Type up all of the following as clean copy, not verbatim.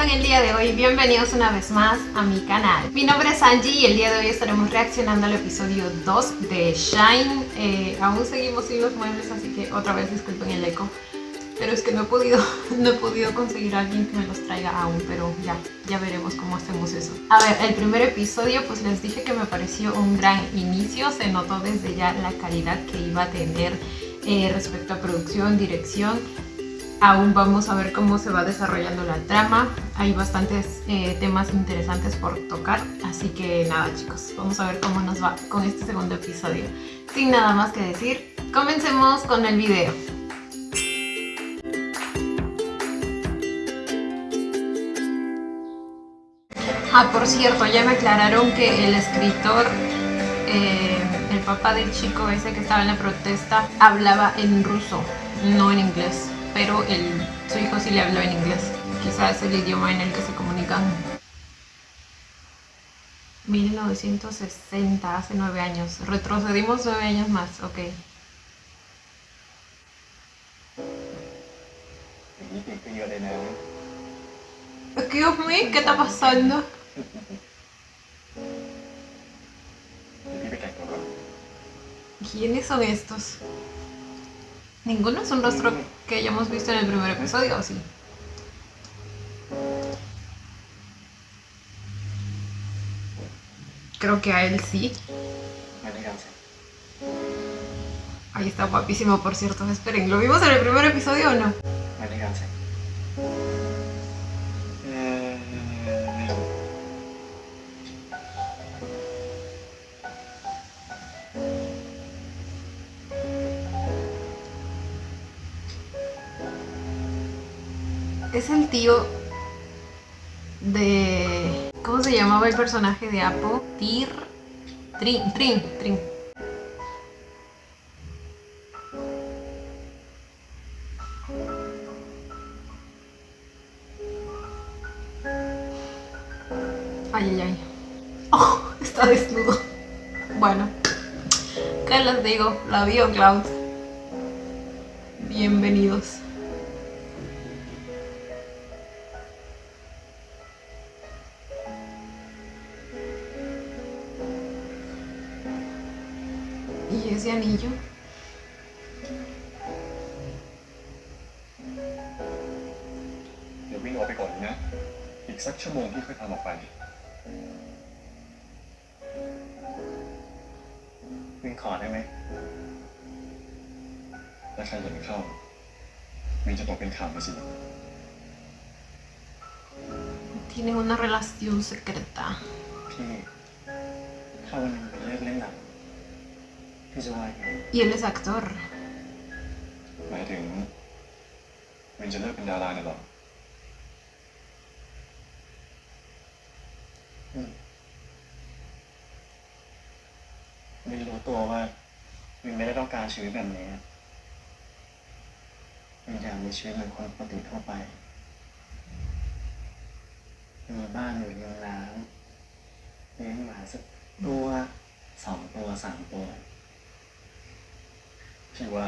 están el día de hoy? Bienvenidos una vez más a mi canal. Mi nombre es Angie y el día de hoy estaremos reaccionando al episodio 2 de Shine. Aún seguimos sin los muebles, así que otra vez disculpen el eco. Pero es que no he podido conseguir a alguien que me los traiga aún, pero ya veremos cómo hacemos eso. A ver, el primer episodio pues les dije que me pareció un gran inicio. Se notó desde ya la calidad que iba a tener respecto a producción, dirección. Aún vamos a ver cómo se va desarrollando la trama. Hay bastantes temas interesantes por tocar. Así que nada, chicos, vamos a ver cómo nos va con este segundo episodio. Sin nada más que decir, comencemos con el video. Por cierto, ya me aclararon que el escritor, el papá del chico ese que estaba en la protesta, hablaba en ruso, no en inglés. Pero su hijo sí le habló en inglés. Quizás es el idioma en el que se comunican. 1960, hace 9 años. Retrocedimos 9 años más, ok. Excuse me, ¿qué está pasando? ¿Quiénes son estos? Ninguno es un rostro que hayamos visto en el primer episodio, ¿o sí? Creo que a él sí. Ahí está guapísimo, por cierto. Esperen, ¿lo vimos en el primer episodio o no? Es el tío de... ¿Cómo se llamaba el personaje de Apo? Trin. Ay. Oh, está desnudo. Bueno, ¿qué les digo? La vio Cloud. Bienvenidos. ¿Y ese anillo? Dioวิ่งออกไปก่อนนะอีกสักชั่วโมงที่ค่อยทำออกไปวิ่งขอได้ไหมถ้าใครเห็นเข้าวิ่งจะตกเป็นข่าวมาสิ Tienen una relación secreta. พี่ถ้าวันหนึ่งไปเลิกเล่นหนังพี่จะว่าไง Y él es actor. หมายถึงวินจะเลิกเป็นดาราเนี่ยหรอวินรู้ตัวว่าวินไม่ได้ต้องการชีวิตแบบนี้วินอยากมีชีวิตเหมือนคนปกติทั่วไปมีบ้านอยู่ริมน้ำเลี้ยงหมาสักตัว2 ตัว 3 ตัวพี่ว่า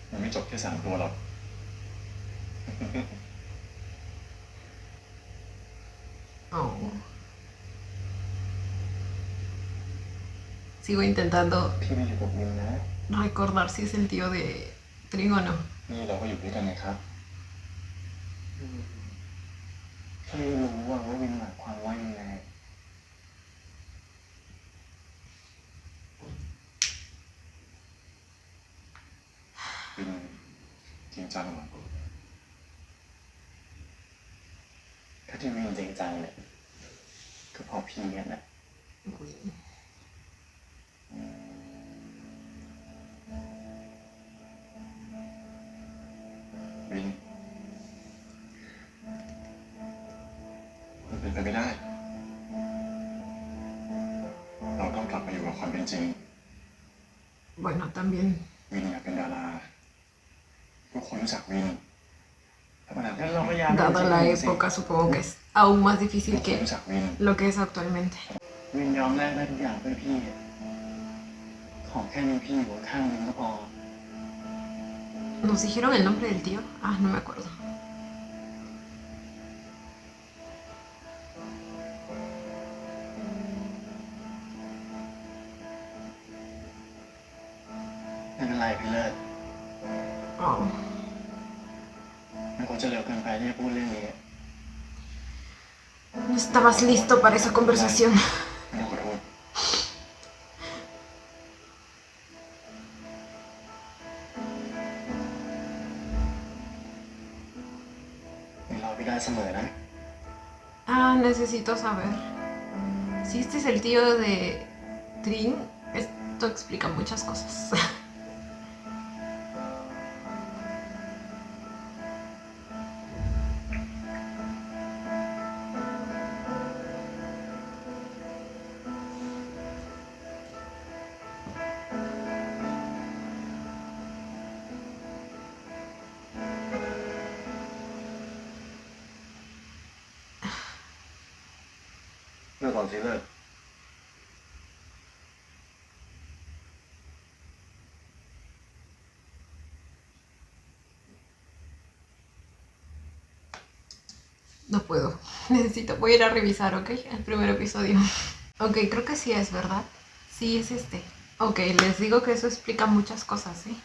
มันไม่จบแค่3 ตัวหรอก Oh. Sigo intentando พี่ไม่อยู่กับวินนะ recordar si es el tío de Trin o no. นี่เราก็อยู่ด้วยกันไงครับพี่รู้ว่าวินหมายความว่ายังไงวินจริงจังเหรอถ้าที่วินจริงจังเนี่ยก็เพราะพี่เนี่ยนะวินมันเป็นไปไม่ได้เราต้องกลับมาอยู่กับความเป็นจริง Bueno, también. วินอยากเป็นดาราทุกคนรู้จักวิน Dada la época, supongo que es aún más difícil que lo que es actualmente. วินยอมแลกได้ทุกอย่างเพื่อพี่ขอแค่มีพี่อยู่ข้างวินก็พอ ¿Nos dijeron el nombre del tío? No me acuerdo. ให้เลิก อ๋อ มันคงจะเร็วเกินไปที่จะพูดเรื่องนี้ No estabas listo para esa conversación. ไม่ต้องขอโทษเราพี่ได้เสมอนะ Ah, necesito saber. Si este es el tío de Trin, esto explica muchas cosas. เมื่อก่อนสิเลิก No puedo. Necesito. Voy a ir a revisar, ¿ok? El primer episodio. Ok, creo que sí es, ¿verdad? Sí, es este. Ok, les digo que eso explica muchas cosas, ¿eh?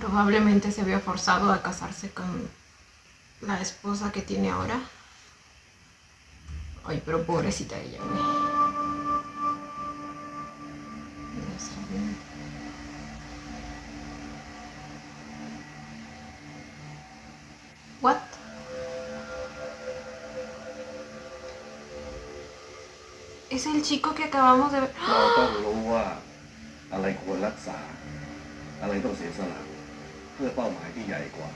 Probablemente se vio forzado a casarse con la esposa que tiene ahora. Ay, pero pobrecita ella, güey. What? Es el chico que acabamos de ver. เราต้องรู้ว่าอะไรควรรักษา อะไรต้องเสียสละเพื่อเป้าหมายที่ใหญ่กว่า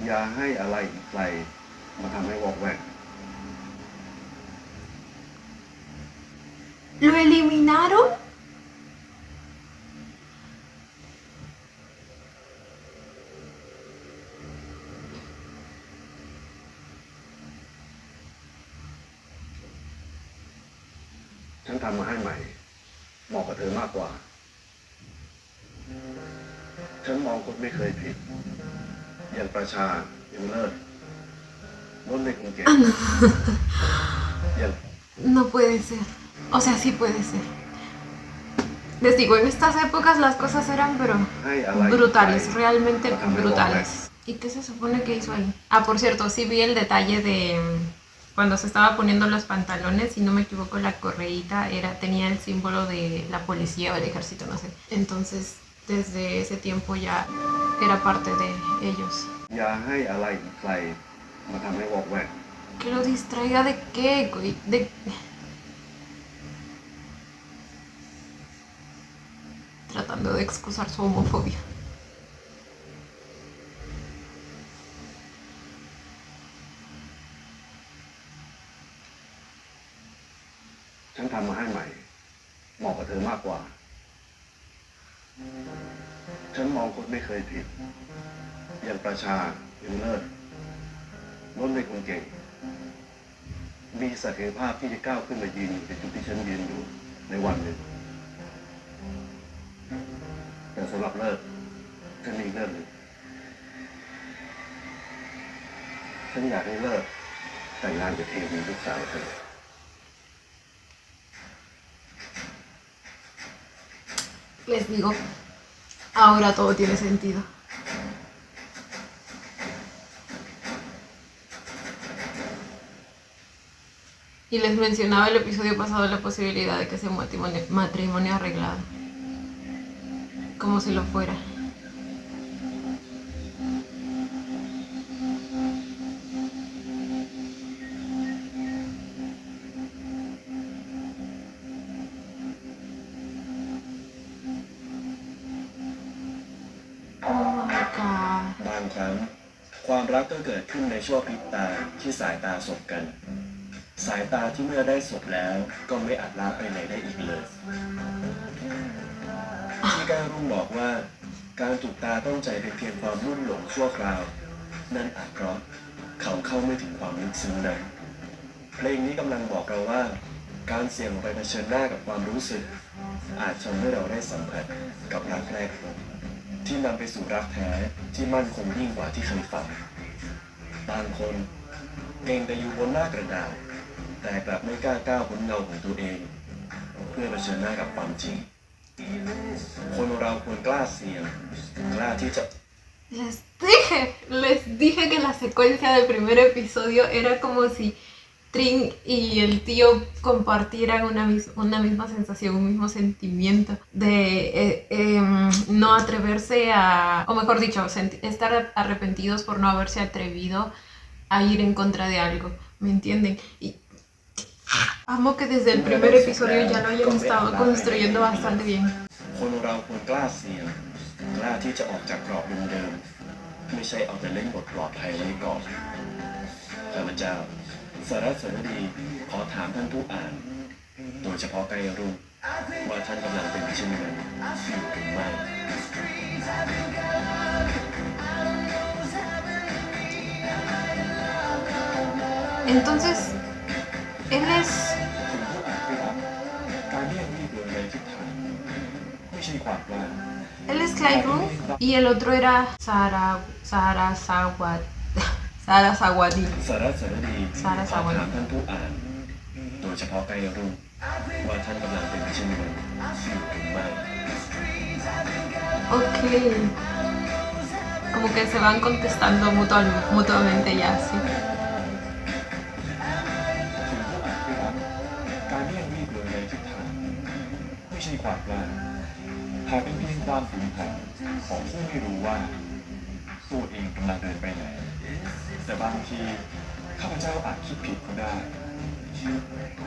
อย่าให้อะไรอีกใครมาทำให้วอกแวก ¿Lo eliminaron?ฉันทำมาให้ใหม่ เหมาะกับเธอมากกว่า ฉันมองคนไม่เคยผิด อย่างประชาอย่างเลิศล้นในคงเก่งอย่าง No puede ser. O sea, sí puede ser. Les digo, en estas épocas las cosas eran, pero ให้อะไรอีกใคร brutales, realmente มาทำให้วอกแวก brutales. ¿Y qué se supone que hizo ahí? Ah, por cierto, sí vi el detalle de cuando se estaba poniendo los pantalones, si no me equivoco, la correíta tenía el símbolo de la policía o el ejército, no sé. Entonces, desde ese tiempo ya era parte de ellos. อย่าให้อะไรอีกใครมาทำให้วอกแวก ¿Que lo distraiga de qué, güey? De... Tratando de excusar su homofobia.ฉันทำมาให้ใหม่ เหมาะกับเธอมากกว่า ฉันมองคนไม่เคยผิด อย่างประชาอย่างเลิศล้นในคงเก่ง มีศักยภาพที่จะก้าวขึ้นมายืนอยู่ในจุดที่ฉันยืนอยู่ในวันหนึ่ง แต่สำหรับเลิศฉันมีอีกเรื่องหนึ่ง ฉันอยากให้เลิศแต่งงานกับเทวีลูกสาวเธอ Les digo, ahora todo tiene sentido. Y les mencionaba el episodio pasado la posibilidad de que sea un matrimonio arreglado. Como si lo fuera. Oh my god. บางครั้งความรักก็เกิดขึ้นในชั่วพริบตาที่สายตาสบกัน สายตาที่เมื่อได้สบแล้วก็ไม่อาจละไปไหนได้อีกเลยที่การรุ่งบอกว่าการถูกตาต้องใจเป็นเพียงความรุ่มหลงชั่วคราว นั่นอาจเพราะเขาเข้าไม่ถึงความลึกซึ้งนั้นเพลงนี้กำลังบอกเราว่า การเสี่ยงไปเผชิญหน้ากับความรู้สึก อาจทำให้เราได้สัมผัสกับรักแรกพบที่นำไปสู่รักแท้ที่มั่นคงยิ่งกว่าที่เคยฝันบางคนเก่งแต่อยู่บนหน้ากระดาษแต่กลับไม่กล้าก้าวพ้นเงาของตัวเอง พื่อเผชิญหน้ากับความจริง คนเราควรกล้าเสี่ยงกล้าที่จะ Les dije que la secuencia del primer episodio era como si Trin y el tío compartieran una misma sensación, un mismo sentimiento de no atreverse a, o mejor dicho, estar arrepentidos por no haberse atrevido a ir en contra de algo, ¿me entienden? Y amo que desde el primer episodio ya lo hayan estado construyendo bastante bien. คนเราควรกล้าเสี่ยงกล้าที่จะออกจากกรอบเดิมๆไม่ใช่เอาแต่เล่นบทปลอดภัยไว้ก่อนข้าพเจ้าสารสนดีขอถามท่านผู้อ่าน โดยเฉพาะไกรรุ่งว่าท่านกำลังเป็นเช่นนั้นอยู่หรือไม่ Entonces, él es ถึงผู้อ่านที่รักการเลี่ยงรีบโดยไร้ทิศทางไม่ใช่ความกล้า Él es Clyde Room y el otro era Sara Sawadi. สารสนดีขอถามท่านผู้อ่าน โดยเฉพาะไกรรุ่งว่าท่านกำลังเป็นเช่นนั้นอยู่หรือไม่ Ok. Como que se van contestando mutuamente ya, sí. ถึงผู้อ่านที่รักการเลี่ยงรีบโดยไร้ทิศทางไม่ใช่ความกล้าหากเป็นเพียงความฝืนแผนของผู้ไม่รู้ว่าตัวเองกำลังเดินไปไหนแต่บางทีข้าพเจ้าอาจคิดผิดก็ได้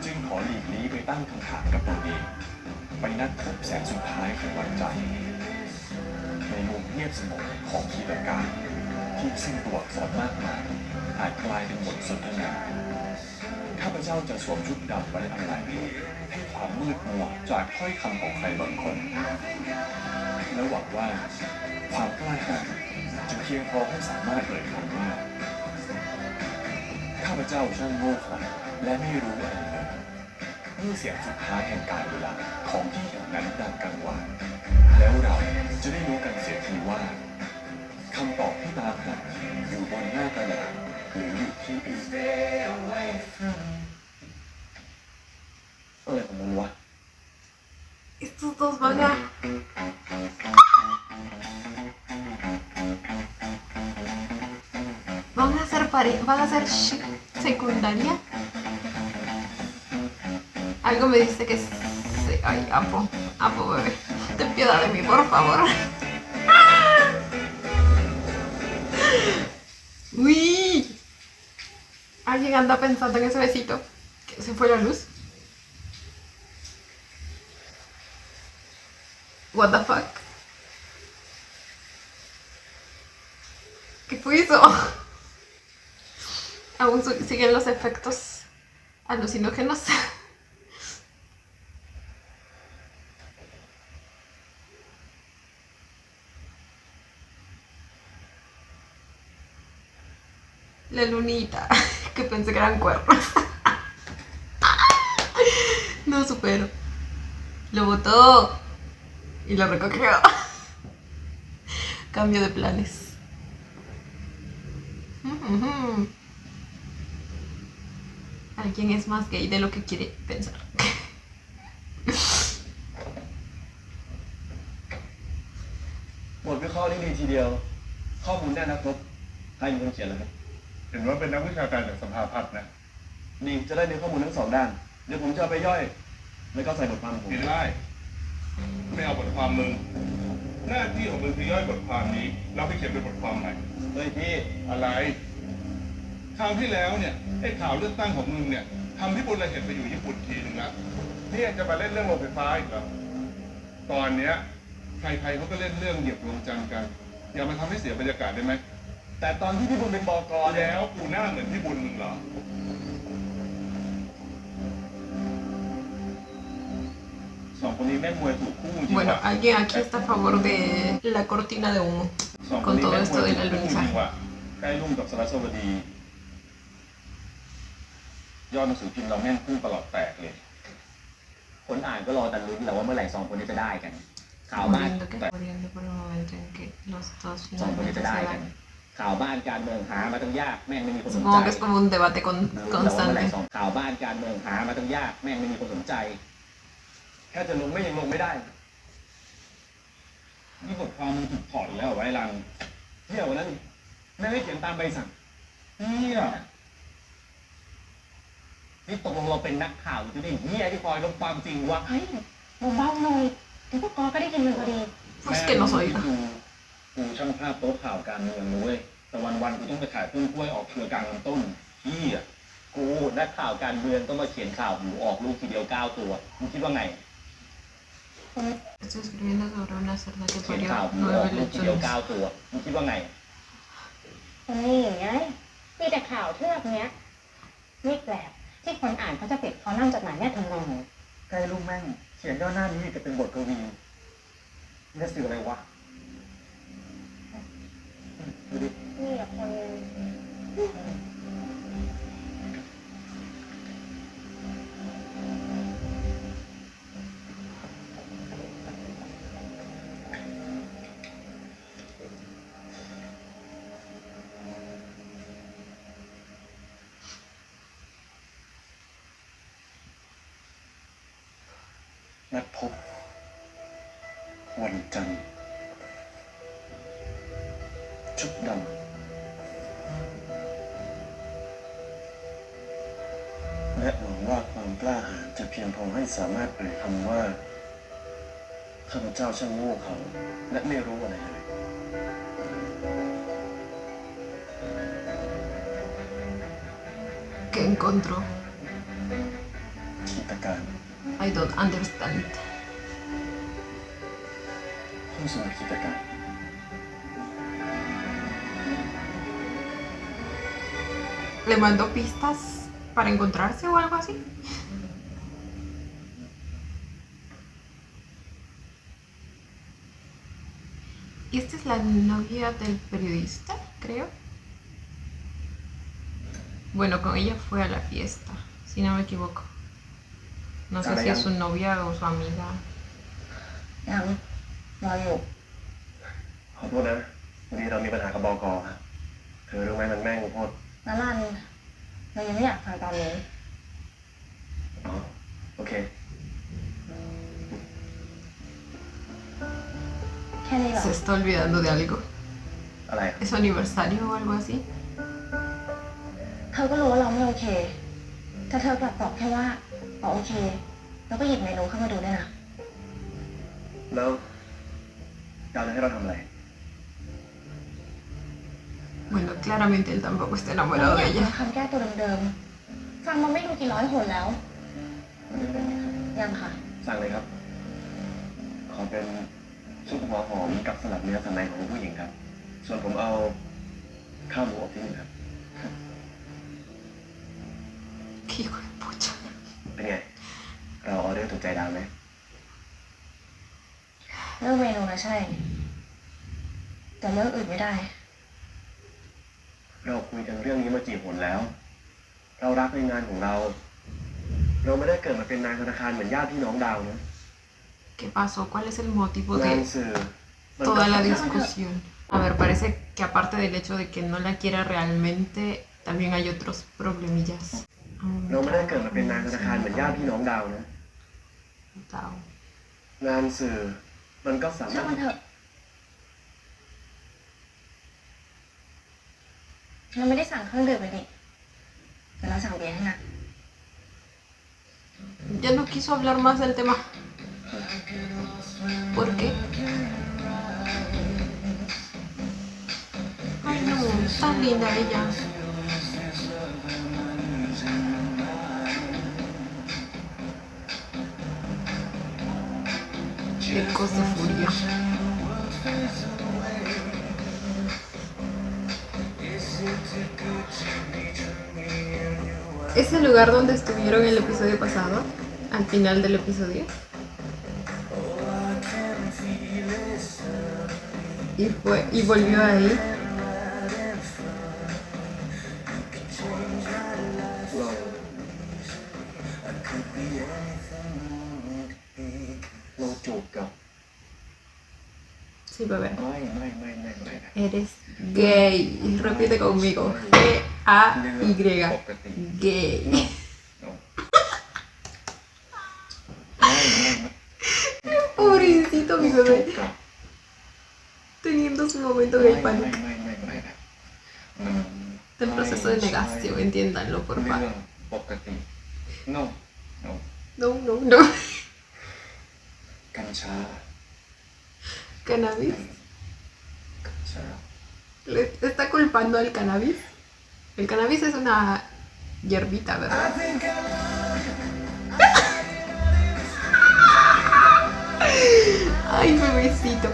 จึงขอหลีกลี่ไปตั้งคำถามกับตัวเองไปนัดพบแสงสุดท้ายของวันใจในมุมเงียบสงบของขีดการที่ซึ่งตัวอักษรมากมายอาจกลายเป็นบทสนทนาข้าพเจ้าจะสวมชุดดำไว้อะไรให้ความมืดมัวจากถ้อยคำของใครบางคนและหวังว่าความกล้าหาญจะเพียงพอให้สามารถเอ่ยคำว่าข้าพเจ้าช่างโง่เขลาและไม่รู้อะไรเลยเมื่อเสียงสุดท้ายแห่งกาลเวลาของที่แห่งนั้นดังกังวานแล้วเราจะได้รู้กันเสียทีว่าคำตอบที่ตามหาอยู่บนหน้ากระดาษหรืออยู่ที่อื่นอะไรของมันวะ Estos dos van a... van a ser secundaria. Algo me dice que ay, Apo bebé, ten piedad de mí, por favor. Uy, alguien anda pensando en ese besito. Que se fue la luz. What the fuck? ¿Qué fue eso? Aún siguen los efectos alucinógenos. La lunita, que pensé que eran cuernos. No supero. Lo botó y lo recogió. Cambio de planes. Alguien es más gay de lo que quiere pensar. บทวิเคราะห์นี้ดีทีเดียว ข้อมูลแน่นครบใครเป็นคนเขียนล่ะครับ เห็นว่าเป็นนักวิชาการจากสภาพัฒน์นะ ดีจะได้มีข้อมูลทั้งสองด้าน เดี๋ยวผมจะเอาไปย่อย แล้วก็ใส่บทความของผม ไม่ได้ ไม่เอาบทความมึง หน้าที่ของมึงคือย่อยบทความนี้แล้วไปเขียนเป็นบทความใหม่ เฮ้ยพี่ อะไร คราวที่แล้วเนี่ยไอ้ข่าวเลือกตั้งของมึงเนี่ยทำที่บุญละเห็นไปอยู่ญี่ปุ่นทีนึงแล้วนี่จะมาเล่นเรื่องโรงไฟฟ้าอีกเหรอตอนเนี้ยใครๆเขาก็เล่นเรื่องเหยียบดวงจันทร์กัน อย่ามาทำให้เสียบรรยากาศได้ไหม แต่ตอนที่พี่บุญเป็นบก.เนี่ย แล้วกูหน้าเหมือนพี่บุญมึงเหรอสองคนนี้แม่งมวยถูกคู่จริง Bueno, ว่ะ alguien aquí está a favor de la cortina de humo สองคน con นี้ todo แม่งม esto วย del ถูกคู่จริง alunizaje. ว่ะใกล้รุ่งกับสารสวดียอดหนังสือพิมพ์เราแม่งคู่ตลอดแตกเลย คนอ่านก็รอแต่ลุ้นแหละว่าเมื่อไหร่สองคนนี้จะได้กัน ข่าวบ้าน Muriendo por el momento en que los dos สองคนนี้ finalmente จะ se ได้กัน van. ข่าวบ้านการเมืองหามาตั้งยากแม่งไม่มีคนสนใจ Supongo que es como un debate รู้แต่ว่าเมื่อไหร่ constante. สองข่าวบ้านการเมืองหามาตั้งยากแม่งไม่มีคนสนใจ แค่จะลงไม่ยังลงไม่ได้ นี่บทความมึงถูกถอดอีกแล้วเหรอวะไอ้รังเที่ยวนั้นแม่งให้เขียนตามใบสั่งเฮียนี่ตกลงเราเป็นนักข่าวหรือจะได้เฮียที่คอยลบความจริงวะ เฮ้ยเบาๆหน่อยเดี๋ยวพวกกอก็ได้ยินมันพอดี Pues que no soy. กูช่างภาพโต๊ะข่าวการเมืองนะเว้ยแต่วันๆกูต้องไปขายต้นกล้วยออกเครือกลางลำต้นเฮียกูนักข่าวการเมืองต้องมาเขียนข่าวหมูออกลูกทีเดียว9 ตัวมึงคิดว่าไง Estoy escribiendo sobre una cerda que เขียน parió ข่าวหมูออก 9 ลูกทีเดียว lechones. 9 ตัวมึงคิดว่าไง นี่ไงมีแต่ข่าวเทือกเนี้ยนี่แปลกที่คนอ่านเขาจะติดคอลัมน์จดหมายเนี่ยทำนอง ใกล้ลูกแม่งเขียนย่อหน้านี้จะเป็นบทกวีนี่สื่ออะไรวะดูดิ นี่อะคนนึง นัดพบ วันจันทร์ชุดดำและหวังว่าความกล้าหาญจะเพียงพอให้สามารถเอ่ยคำว่าข้าพเจ้าช่างโง่เขลาและไม่รู้อะไรเลย ¿Qué encontró? ขีตการ I don't understand. ผู้สมัครขีตการ ¿Le mandó pistas para encontrarse o algo así? Y esta es la novia del periodista, creo. Bueno, con ella fue a la fiesta, si no me equivoco. No sé si es su novia o su amiga. ยังรออยู่ ขอโทษนะวันนี้เรามีปัญหากับบก.ฮะเธอรู้ไหมมันแม่งโคตร นารันเรายังไม่อยากฟังตอนนี้ อ๋อโอเค แค่นี้เหรอ Se está olvidando de algo. อะไรอะ ¿Es su aniversario o algo así? เธอก็รู้ว่าเราไม่โอเคแต่เธอกลับตอบแค่ว่าอ๋อโอเค แล้วก็หยิบเมนูเข้ามาดูด้วยนะ แล้วดาวจะให้เราทำอะไร Bueno, claramente él tampoco está เรา enamorado ไม่ de อยาก ella. ฟังคำแก้ตัวเดิมๆฟังมาไม่รู้กี่ร้อยหนแล้ว ยังค่ะ สั่งเลยครับ ขอเป็นซุปหัวหอมกับสลัดเนื้อสันในของผู้หญิงครับ ส่วนผมเอาข้าวหมูอบที่หนึ่งครับ Qué hijo de pucha. เป็นไง เราออเดอร์ถูกใจดาวไหม เลือกเมนูนะใช่ แต่เลือกอื่นไม่ได้ เราคุยกันเรื่องนี้มากี่หนแล้ว เรารักในงานของเรา เราไม่ได้เกิดมาเป็นนายธนาคารเหมือนญาติพี่น้องดาวนะ ¿Qué pasó? ¿Cuál es el motivo งาน de สื่อมันก็ toda la discusión? A ver, parece que aparte del hecho de que no la quiera realmente, también hay otros problemillas. เราไม่ได้เกิดมาเป็นนายธนาคารเหมือนญาติพี่น้องดาวนะ Tao. งานสื่อมันก็สา ช่าม าง รถ มันเถอะเราไม่ได้สั่งเครื่องดื่มเลยนี่แต่เราสั่งเบียร์ให้นะ Ya no quiso hablar más del tema. ¿Por qué? Ay no, tan linda ella. Ecos de furia. ¿Es el lugar donde estuvieron el episodio pasado? Al final del episodio. Y volvió ahí. เราจูบกับ Sí, bebé. ไม่ Eres gay. Repite conmigo. G-A-Y. ปกติ Gay. ไม่ mi จ bebé บกับ teniendo su momento ไม่ gay panic. แบบมัน Está en proceso de negación, entiéndanlo, por เรื่ favor. องปกติ no no No, no, no. กัญชา Cannabis. กัญชา ¿Le está culpando al cannabis? El cannabis es una hierbita, ¿verdad? Ay, bebecito.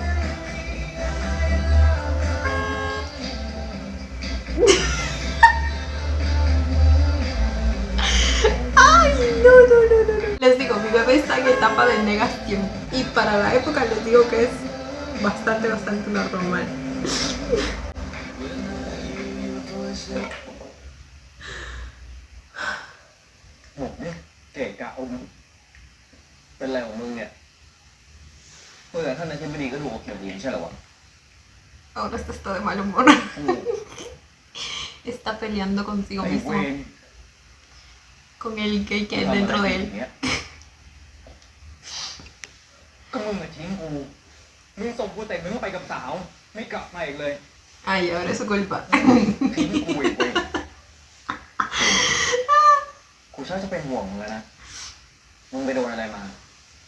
Ay, no, no, no, no, no. Les digo, mi bebé está en etapa de negación. Y para la época les digo que es bastante, bastante normal. หมกเนี่ยเกะกะอมเป็นอะไรของมึงเนี่ยเพื่อนท่านนายไม่ดีก็ดูโอเคดีไม่ใช่เหรอวะ Ahora está de mal humor. Está peleando consigo ไอ้เว mismo. ร Con el gay que hay dentro de él. ก็มึงมาทิ้งกูมึงส่งกูแต่มึงก็ไปกับสาว ไม่กลับมาอีกเลย Ay, ahora es su culpa. ทิ้งกูอีกเว้ยกูชอบจะเป็นห่วงมึงแล้วนะ มึงไปโดนอะไรมา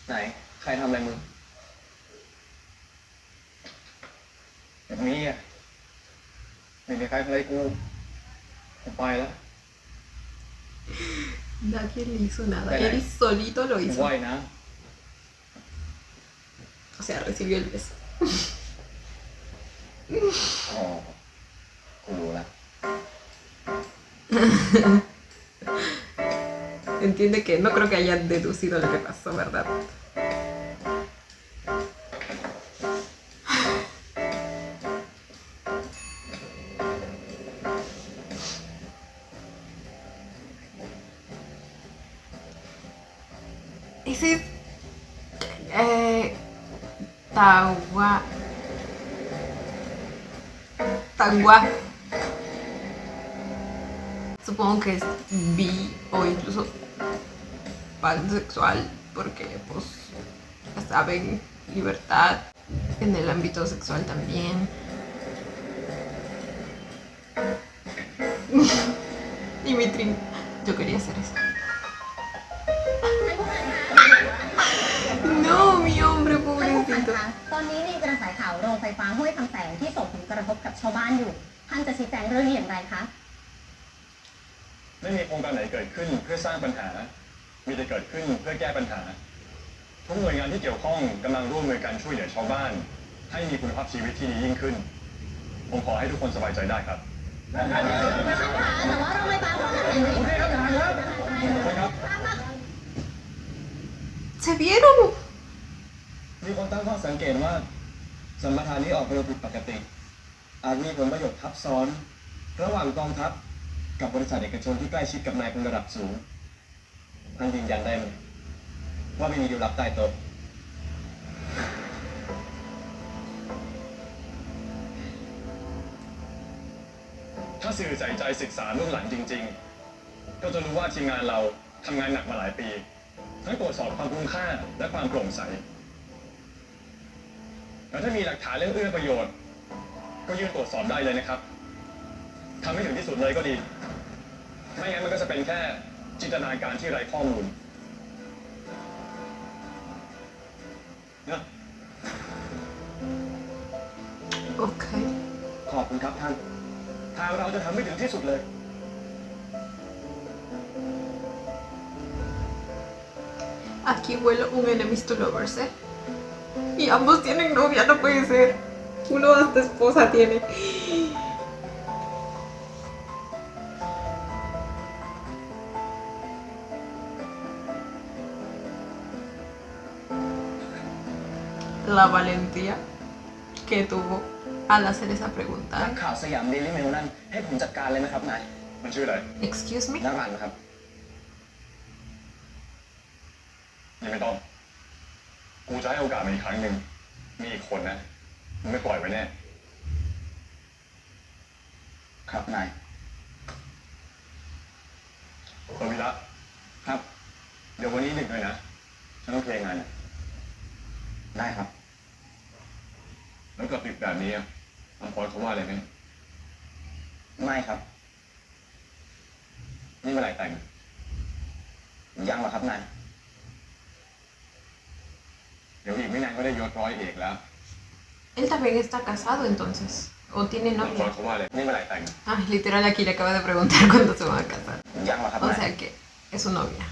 ไหน ใครทำอะไรมึงแบบนี้อ่ะไม่มีใครทำอะไรกูกูไปแล้ว Nadie le hizo nada. Él solito lo กู hizo. ว่ายนะ O sea, recibió el beso. อ๋อ กูรู้ละ Entiende que no creo que haya deducido lo que pasó, ¿verdad? Ese es Tagua. Supongo que es bi o incluso pansexual porque pues ya saben, libertad en el ámbito sexual también. Dimitri, yo quería hacer eso. No, mi hombre, ท่านผู้การ pobrecito. คะตอนนี้มีกระแสข่าวโรงไฟฟ้าห้วยคำแสงที่ส่งผลกระทบกับชาวบ้านอยู่ ท่านจะชี้แจงเรื่องนี้อย่างไรคะ ไม่มีโครงการไหนเกิดขึ้นเพื่อสร้างปัญหา มีแต่เกิดขึ้นเพื่อแก้ปัญหา ทุกหน่วยงานที่เกี่ยวข้องกำลังร่วมมือกันช่วยเหลือชาวบ้าน ให้มีคุณภาพชีวิตที่ดียิ่งขึ้น ผมขอให้ทุกคนสบายใจได้ครับ แต่ว่าโรงไฟฟ้าห้วยคำแสง ครับ ¿Se vieron? มีคนตั้งข้อสังเกตว่าสัมปทานนี้ออกเร็วผิดปกติ อาจมีผลประโยชน์ทับซ้อน ระหว่างกองทัพกับบริษัทเอกชนที่ใกล้ชิดกับนายเป็นระดับสูง ท่านยืนยันได้ไหมว่าไม่มีดีลลับใต้โต๊ะ ถ้าสื่อใส่ใจศึกษาเบื้องหลังจริง ๆ ก็จะรู้ว่าทีมงานเราทำงานหนักมาหลายปี ทั้งตรวจสอบความคุ้มค่าและความโปร่งใส แล้วถ้ามีหลักฐานเรื่องเอื้อประโยชน์ ก็ยื่นตรวจสอบได้เลยนะครับทำให้ถึงที่สุดเลยก็ดี ไม่งั้นมันก็จะเป็นแค่จินตนาการที่ไร้ข้อมูลนะ Ok. ขอบคุณครับท่าน ทางเราจะทำให้ถึงที่สุดเลย Aquí huele un enemies to lovers, ¿eh? Y ambos tienen novia, no puede ser. Uno hasta esposa tiene. La valentía que tuvo al hacer esa นัก pregunta. ข่าวสยามเดลี่เมลนั่นให้ผมจัดการเลยไหมครับนาย มันชื่ออะไร Excuse me. นักอ่านครับ ยังไม่ต้อง กูจะให้โอกาสมันอีกครั้งหนึ่ง มีอีกคนนะมึงไม่ปล่อยไว้แน่ ครับนาย วีระ ครับ เดี๋ยววันนี้ดึกหน่อยนะ ฉันต้องเคลียร์งานเนี่ย ได้ครับ โ ฟอนเขาว่าอะไรไหม ไม่ครับ นี่เมื่อไหร่แต่ง ยังหรอครับนาย เดี๋ยวอีกไม่นานก็ได้ยศร้อยเอกแล้ว Él también está casado entonces. O tiene ฟอน novia. เขาว่าอะไรนี่เมื่อไหร่แต่ง Ah, literal aquí le acaba de preguntar cuándo se van a casar. ยังหรอครับ O นาย sea que es su novia.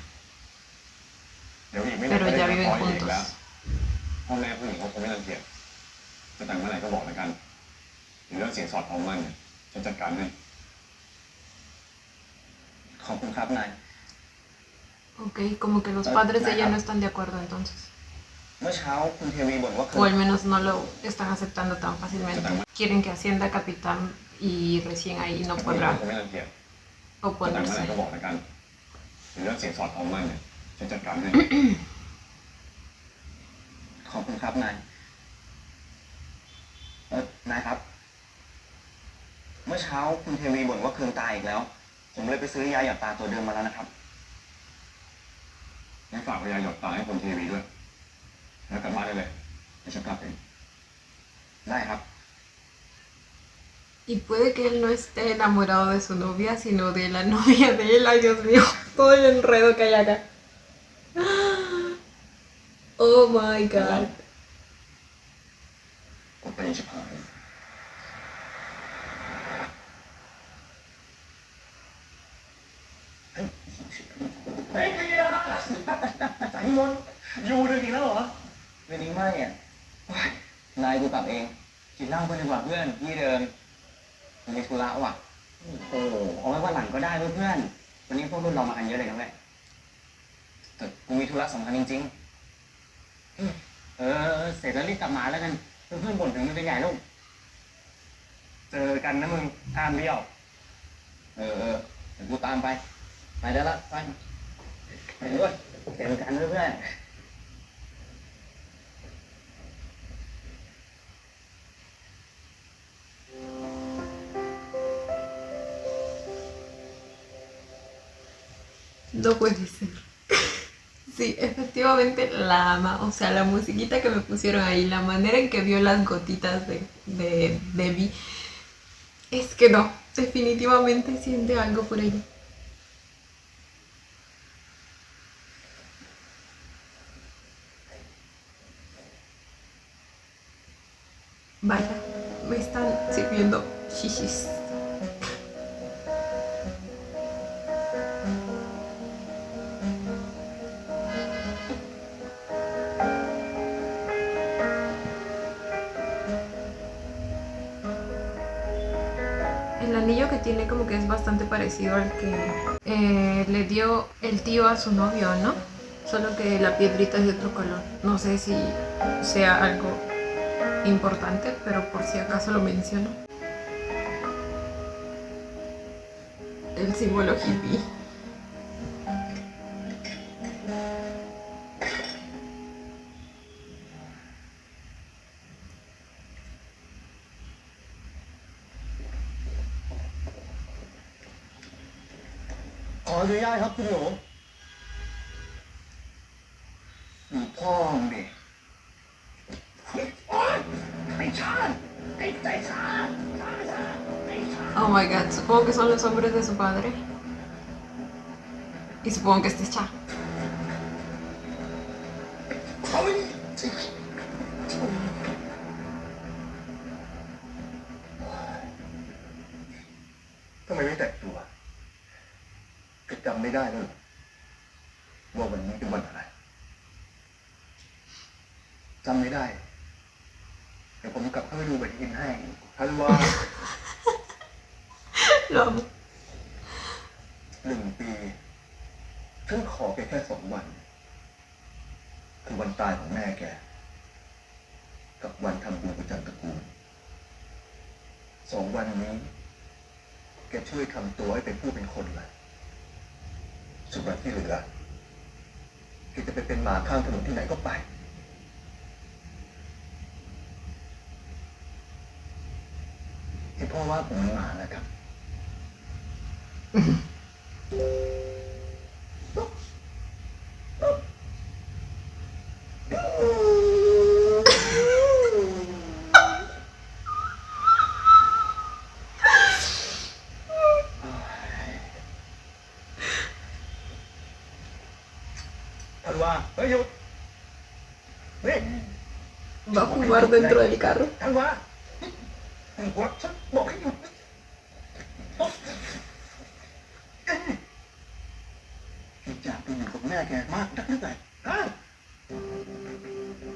เดี๋ยวอีกไม่นาน Pero ก็ได้ ya ยศ viven ร้อยเอกแล้ว juntos. พ่อแม่ผู้หญิงเขาคงไม่รังเกียจจะแต่งเมื่อไหร่ก็บอกแล้วกันหรือเรื่องสินสอดทองมั่นเนี่ยฉันจัดการให้ ขอบคุณครับนาย Ok, como que los padres de ella no están de acuerdo entonces. เมื่อเช้าคุณเทวีบ่นว่าคื O al menos no lo están aceptando tan fácilmente. Quieren que ascienda a capitán y recién ahí no ผู้หญิงเขา podrá คงไม่รังเกียจจะแต่งเมื่อไหร่ oponerse. ก็บอกแล้วกันหรือเรื่องสินสอดทองมั่นเนี่ยฉันจัดการให้ ขอบคุณครับนายนายครับ เมื่อเช้าคุณเทวีบ่นว่าเคืองตาอีกแล้ว ผมเลยไปซื้อยาหยอดตาตัวเดิมมาแล้วนะครับ งั้นฝากพยาหยดตาให้คนทีวีด้วยแล้วกลับบ้านได้เลยเดี๋ยวฉันกลับเอง ได้ครับ Y puede que él no esté enamorado de su novia, sino de la novia de él. Ay, Dios mío, todo el enredo que hay acá. Oh my god. กดไปชิบหาย เฮ้ยสายมนอยู่ดึกอีกแล้วเหรอวันนี้ไม่อ่ะนายกูกลับเองกินเหล้ากันดีกว่าเพื่อนที่เดิมวันนี้ธุระว่ะโอ้เอาไว้วันหลังก็ได้เพื่อนวันนี้พวกรุ่นเรามากันเยอะเลยนะเว้ยแต่กูมีธุระสำคัญจริงๆเสร็จแล้วรีบกลับมาแล้วกันเพื่อนๆบ่นถึงมันเป็นใหญ่ลูกเจอกันนะมึงห้ามเบี้ยวเดี๋ยวกูตามไปได้ละไปด้วยเจอกันเพื่อนๆ No puede ser. Sí, efectivamente la ama. O sea, la musiquita que me pusieron ahí, la manera en que vio las gotitas de Debbie, es que no, definitivamente siente algo por ella. Vaya, me están sirviendo shishis. El anillo que tiene como que es bastante parecido al que le dio el tío a su novio, ¿no? Solo que la piedrita es de otro color. No sé si sea algo importante, pero por si acaso lo menciono. El símbolo hippie.ขออนุญาตครับคุณหนูดูพ่อมึงดิไม่ชาไม่ใจชา Oh my god, supongo que son los hombres de su padre. Y supongo que este es Cha. ทำไมไม่แต่งตัวก็จำไม่ได้แล้วเหรอว่าวันนี้เป็นวันอะไรจำไม่ได้เดี๋ยวผมกลับเข้าไปดูปฏิทินให้ท่านว่า Lo amo. 1 ปีฉันขอแค่2 วัน คือวันตายของแม่แก กับวันทำบุญประจำตระกูล2 วันนี้ แกช่วยทำตัวให้เป็นผู้เป็นคนเลยส่วนวันที่เหลือแกจะไปเป็นหมาข้างถนนที่ไหนก็ไปที่พ่อว่าผมหมานะครับ เ ว่าเฮ้ยหยุดเฮ้ย Va a fumar dentro del carro. ธันวาธันวาฉันบอกให้หยุดอยากไปอยู่กับแม่แกมากนักหรือไงฮะ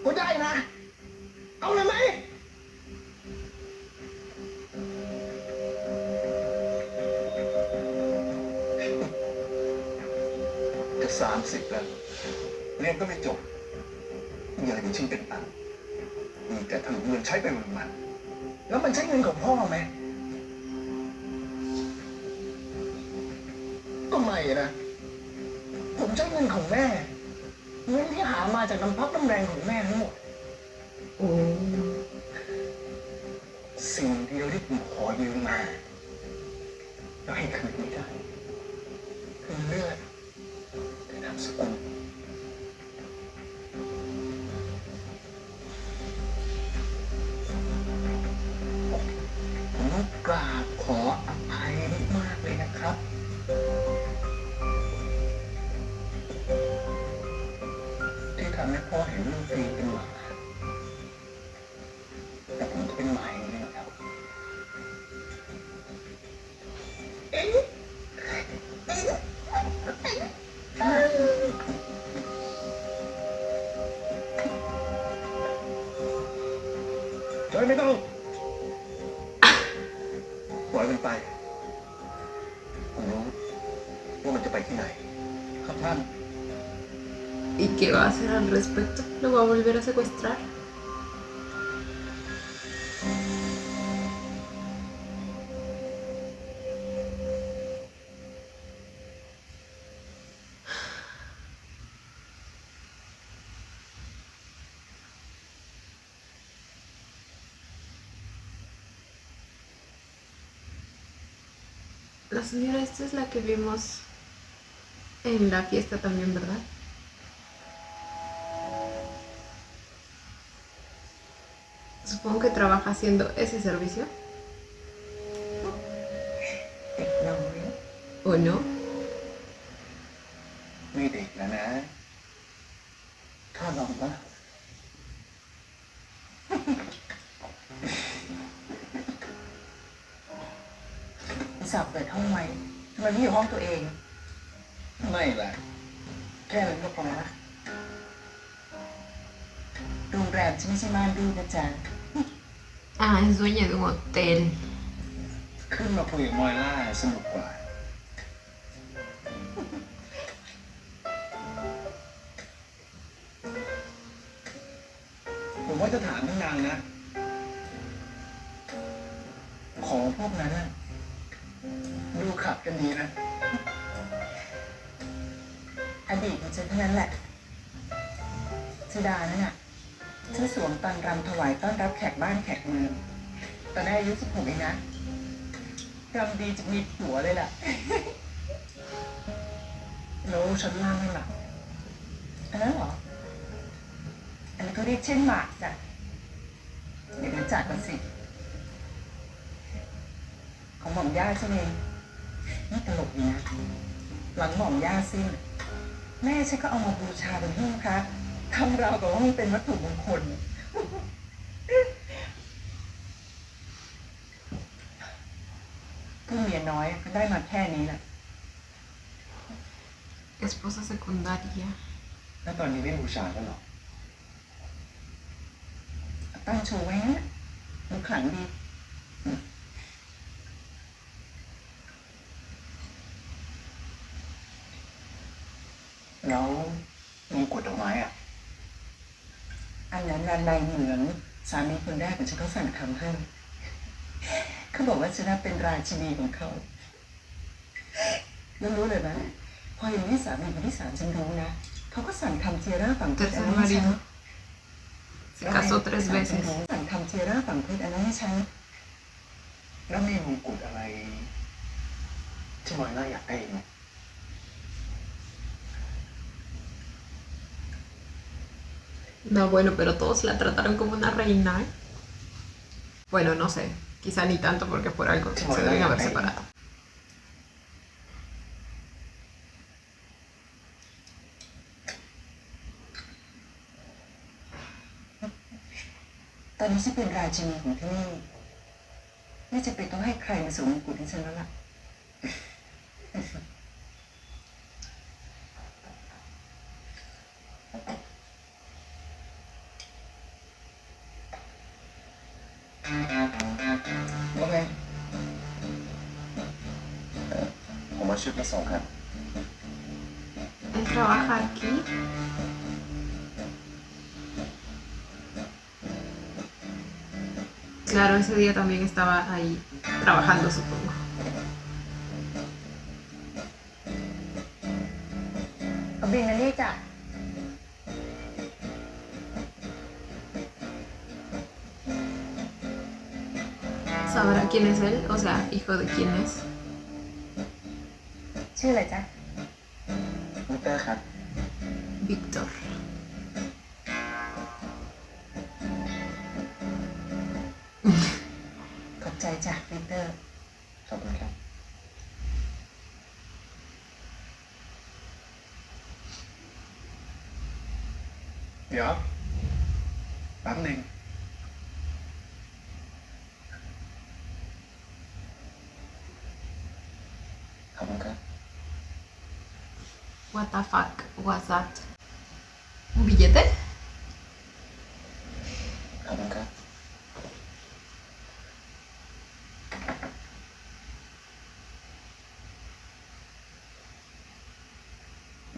ก็ได้นะ เอาเลยไหมจะ30แล้วเรียนก็ไม่จบมีอะไรเป็นชิ้นเป็นอันมีแต่ทะลุเงินใช้ไปมันๆแล้วมันใช้เงินของพ่อไหมก็ไม่นะ ผมใช้เงินของแม่เงินที่หามาจากน้ำพักน้ำแรงของแม่ทั้งหมด Oh. สิ่งเดียวที่ผมขอยืมมาแล้วให้คืนไม่ได้คือเลือดและนามสกุลผมต้องกราบขออภัยมากๆเลยนะครับ ที่ทำให้พ่อเห็นลูกตีเป็นหมาแต่ผมจะเป็นหมาเองนะครับจอยไม่ต้องปล่อยมันไป ผมรู้ว่ามันจะไปที่ไหน ครับท่าน ¿Y qué va a hacer al respecto? ¿Lo va a volver a secuestrar? La señora esta es la que vimos en la fiesta también, ¿verdad? Supongo que trabaja haciendo ese servicio. ¿O no? ไม่เด็กแล้วนะข้าลองนะสับเปิดห้องไหมทำไมไม่อยู่ห้องตัวเอง ไม่แหละแค่นั้นก็พอนะโรงแรมฉันไม่ใช่ม่านรูดนะจ๊ะ Ah, es dueña de un hotel. ขึ้นมาคุยกับมอยล่าสนุกกว่า ผมว่าจะถามตั้งนานนะ ของพวกนั้นน่ะดูขัดกันดีนะ อดีตของฉันทั้งนั้นแหละสุดานั่นน่ะฉันสวมตอนรำถวายต้อนรับแขกบ้านแขกเมืองตอนนั้นอายุ16เองนะรำดีจะมีผัวเลยล่ะ แล้วชั้นล่างนั่นล่ะอันนั้นเหรอ อันนั้นเขาเรียกเช่นหมากจ้ะเดี๋ยวจัดมาสิ ของหม่อมย่าใช่ไหมนี่ตลกดีนะ หลังหม่อมย่าสิ้นแม่ฉันก็เอามาบูชาเป็นหิ้งพระทำราวกับว่ามันเป็นวัตถุมงคล ผู้เมียน้อยก็ได้มาแค่นี้แหละ Esposa secundaria. แล้วตอนนี้ไม่บูชาแล้วหรอ ตั้งโชว์ไว้งั้นน่ะดูขลังดีแล้วมงกุฎดอกไม้อ่ะ อันนั้นนายเหมืองสามีคนแรกของฉันเขาสั่งทำให้เขาบอกว่าฉันเป็นราชินีของเขาแล้วรู้เลยนะพออย่างนี้สามีคนที่3ฉันรู้นะเขาก็สั่งทำเทียร่าฝั่งเพชรอัน Tercer นั้นให้ฉัน marido. Se casó 3 veces. สั่งทำเทียร่าฝั่งเพชรอันนั้นให้ฉันแล้วมีมงกุฎอะไรที่มอยล่าอยากได้ไหม No, bueno, pero todos la trataron como una reina. ¿Eh? Bueno, no sé. Quizá ni tanto porque por algo se deben haber separado. ตอนนี้ฉันเป็นราชินีของที่นี่ไม่จะเป็นต้องให้ใครมาสวมมงกุฎให้ฉันแล้วล่ะ ว่าไง ผมมาชุดมาส่งครับ Él trabaja aquí. Claro, ese día también estaba ahí trabajando, supongo. Bienvenida. ¿Sabrá quién es él? O sea, hijo de quién es. ชื่ออะไรจ๊ะ วิกเตอร์ครับ Víctor. ขอบใจจ้ะปีเตอร์ ขอบคุณครับ เดี๋ยวแป๊บหนึ่ง ขอบคุณครับ What the fuck was that? ¿Un billete? ขอบคุณครับ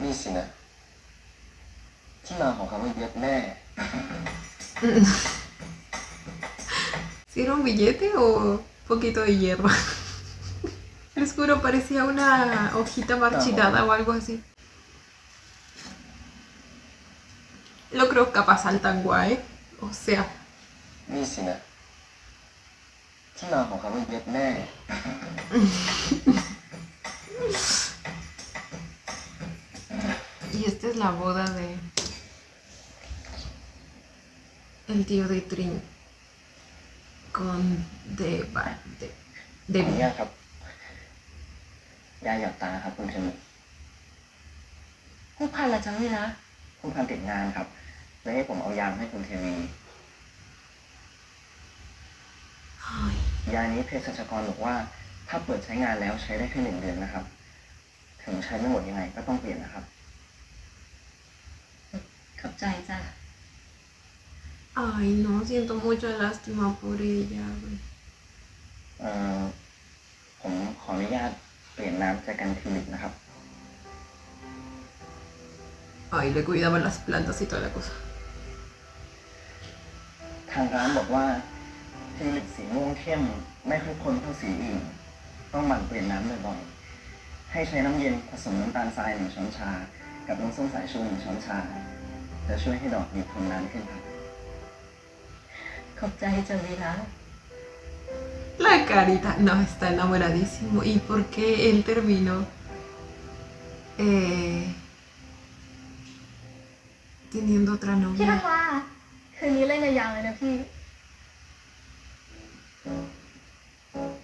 นี่สินะ ที่มาของคำว่าเย็ดแม่ ¿Si era un billete o un poquito de hierba? Les juro, parecía una hojita marchitada o algo así. Lo creo capaz al tanguay. O sea, นี่สินะ ที่มาของคำว่าเย็ดแม่ y esta es la boda de el tío de Trin con de ขออนุญาตครับ ยาหยอดตาครับคุณเชมิ ผู้พันละจังเลยนะ ผู้พันติดงานครับเลยให้ผมเอายามาให้คุณเทวี Ay, ยานี้เภสัชกรบอกว่า ถ้าเปิดใช้งานแล้วใช้ได้แค่1 เดือนนะครับ ถึงใช้ไม่หมดยังไงก็ต้องเปลี่ยนนะครับ ขอบใจจ้ะ ay, no, siento mucha lástima por ella, güey. ผมขออนุญาตเปลี่ยนน้ำจากกันทิวลิปนะครับ Ay, le cuidaban las plantas y toda la cosa. ทางร้านบอกว่าทิวลิปสีม่วงเข้มไม่ค่อยทนเท่าสีอื่น ต้องหมั่นเปลี่ยนน้ำบ่อยๆให้ใช้น้ำเย็นผสมน้ำตาลทราย1 ช้อนชา กับน้ำส้มสายชู1 ช้อนชา จะช่วยให้ดอกมีทนนานขึ้นครับ ขอบใจจังเลยนะ La carita, no, está enamoradísimo. ¿Y por qué él terminó teniendo otra พี่น novia? ภาคืนนี้เล่นยาวๆเลยนะพี่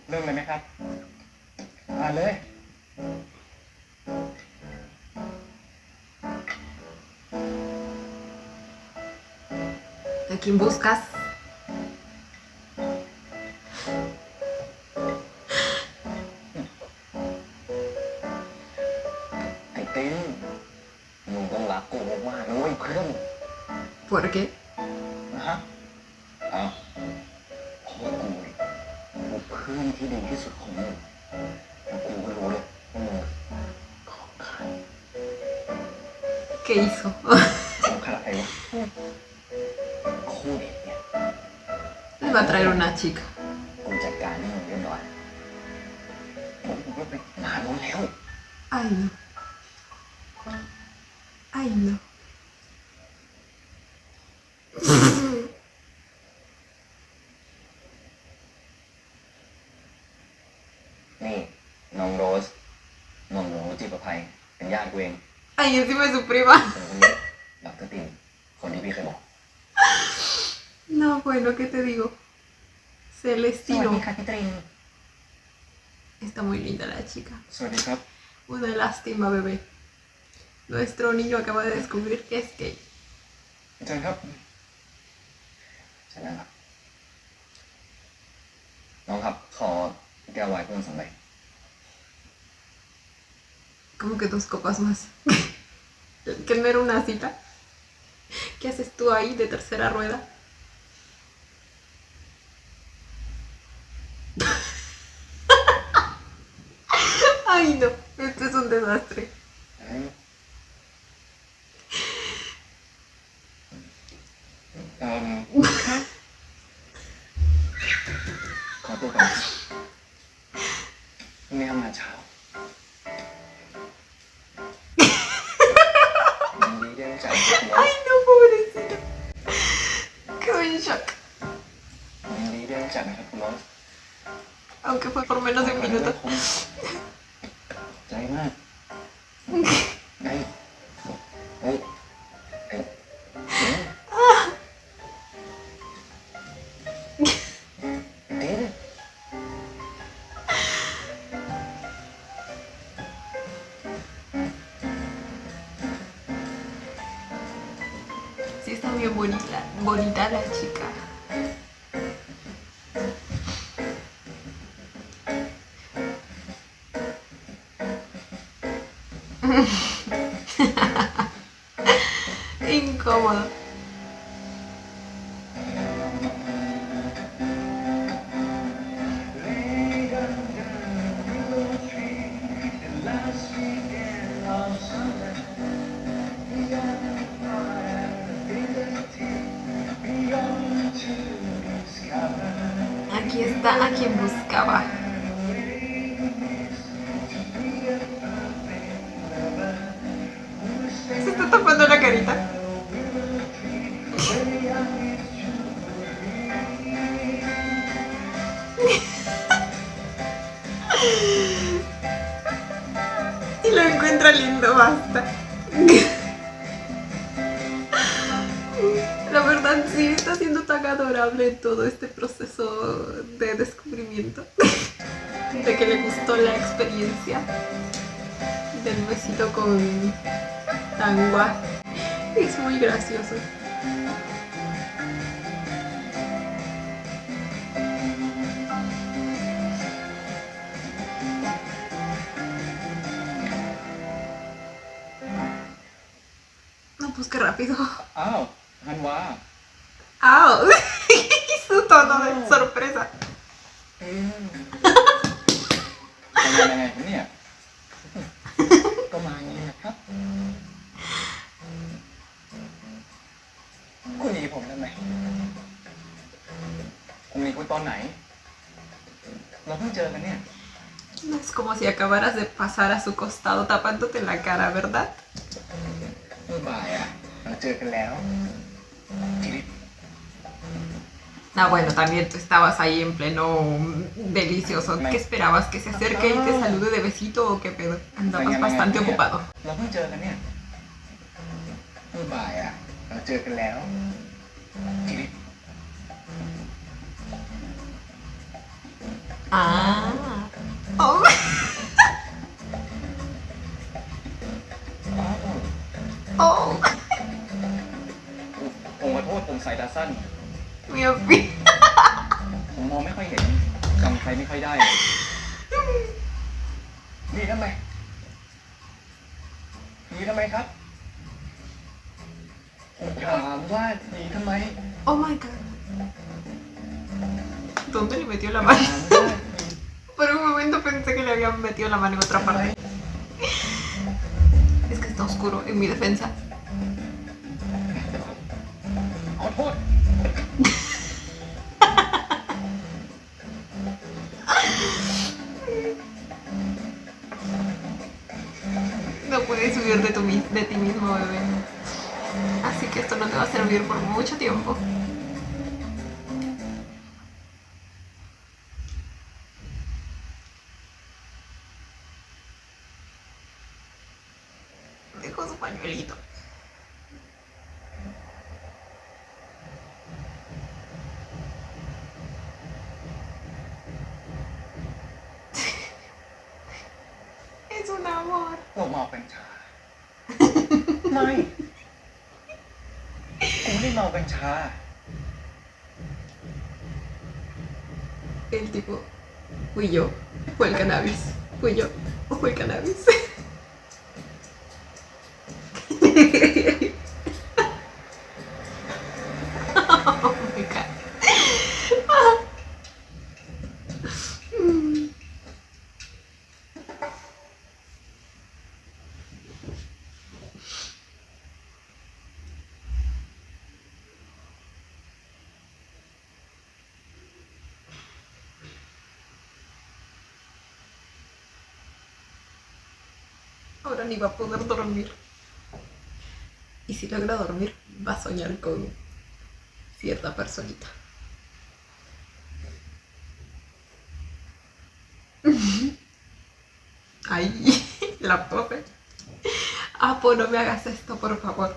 เริ่มเลยไหมครับมาเลย ¿A quién buscas? ไอ้ติ้นมึงต้องรักกูมากๆนะเว้ยเพื่อน ¿Por qué? นะฮะเอาเพราะว่ากูเนี่ยกูเพื่อนที่ดีที่สุดของมึงแล้วกูก็รู้เลยว่ามึงของใคร ¿Qué hizo? ของใครวะคู่เด็กเนี่ย Le va a traer una chica. กูจัดการให้มึงเรียบร้อยผมก็ไปนานแล้ว Ay, no. Ay, no. นี่น้องโรสน้องหนูจิปภัยเป็นญาติกูเอง Ay, encima es su prima. ส่วนคนนี้ดรตินคนที่พี่เคยบอก No, bueno, ¿qué te digo? สวัส Celestino. ดีค่ะพี่ตริน Está muy linda la chica. สวัสดีครับ Una lástima, bebé. Nuestro niño acaba de descubrir que es gay. เชิญครับเชิญนะครับ น้องครับขอแก้วไวน์เพิ่ม2 ใบ Como que 2 copas más. Que no era una cita. ¿Qué haces tú ahí de tercera rueda? Ay, no, esto es un desastre. ขอตัวก่อนพรุ่งนี้ทำงานเช้ายินดีได้รู้จักคุณมอส Ay, no, pobrecito. Quedó en shock. ยินดีได้รู้จักนะครับคุณมอส Aunque fue por menos de un minuto. ใจมากเฮ้ยเฮ้ยเฮ้ยเฮ้ย Sí, está bien bonita la chica. Incómodo. Aquí está a quien buscaba. Se está tapando la carita. Y lo encuentra lindo, basta. La verdad sí está siendo tan adorable en todo este proceso de descubrimiento. De que le gustó la experiencia del besito con Tangua. Es muy gracioso. No, pues qué rápido. อ้าวฮันวา ¡Au! Su tono de sorpresa. ทำงานยังไงครับเนี่ย ก็มาอย่างนี้นะครับ คุณหนีผมทำไมผมหนีคุณตอนไหน เราเพิ่งเจอกันเนี่ย No es como si acabaras de pasar a su costado tapándote la cara, ¿verdad? เมื่อบ่ายอ่ะเราเจอกันแล้วทีนี้ Ah, bueno, también tú estabas ahí en pleno delicioso. ¿Qué esperabas? ¿Que se acerque y te salude de besito o qué pedo? Andabas bastante ocupado. เราเพิ่งเจอกันเนี่ยเมื่อบ่ายอ่ะเราเจอกันแล้วทีนี้ Ah. Oh. อ้าว Oh. ผมขอโทษผมสายตาสั้น Mi opi. ผมมองไม่ค่อยเห็นจำใครไม่ค่อยได้เลยนี่ทำไมนี่ทำไมครับผมถามว่านี่ทำไม Oh my god. ¿Dónde le metió la mano? ถามว่า Por un momento pensé que le habían metido la mano en otra parte. Es que está oscuro, en mi defensa. ขอโทษ No puedes huir de ti mismo, bebé. Así que esto no te va a servir por mucho tiempo. Dejó su pañuelito. Es un amor. เราเมากัญชา ไม่กูไม่ได้เมากัญชา el tipo, fui yo, fue el cannabis, fui yo, o fue el cannabis. Oh my God. Ahora ni va a poder dormir. Y si logra dormir, va a soñar con cierta personita. Ay, la profe. Apo, no me hagas esto, por favor.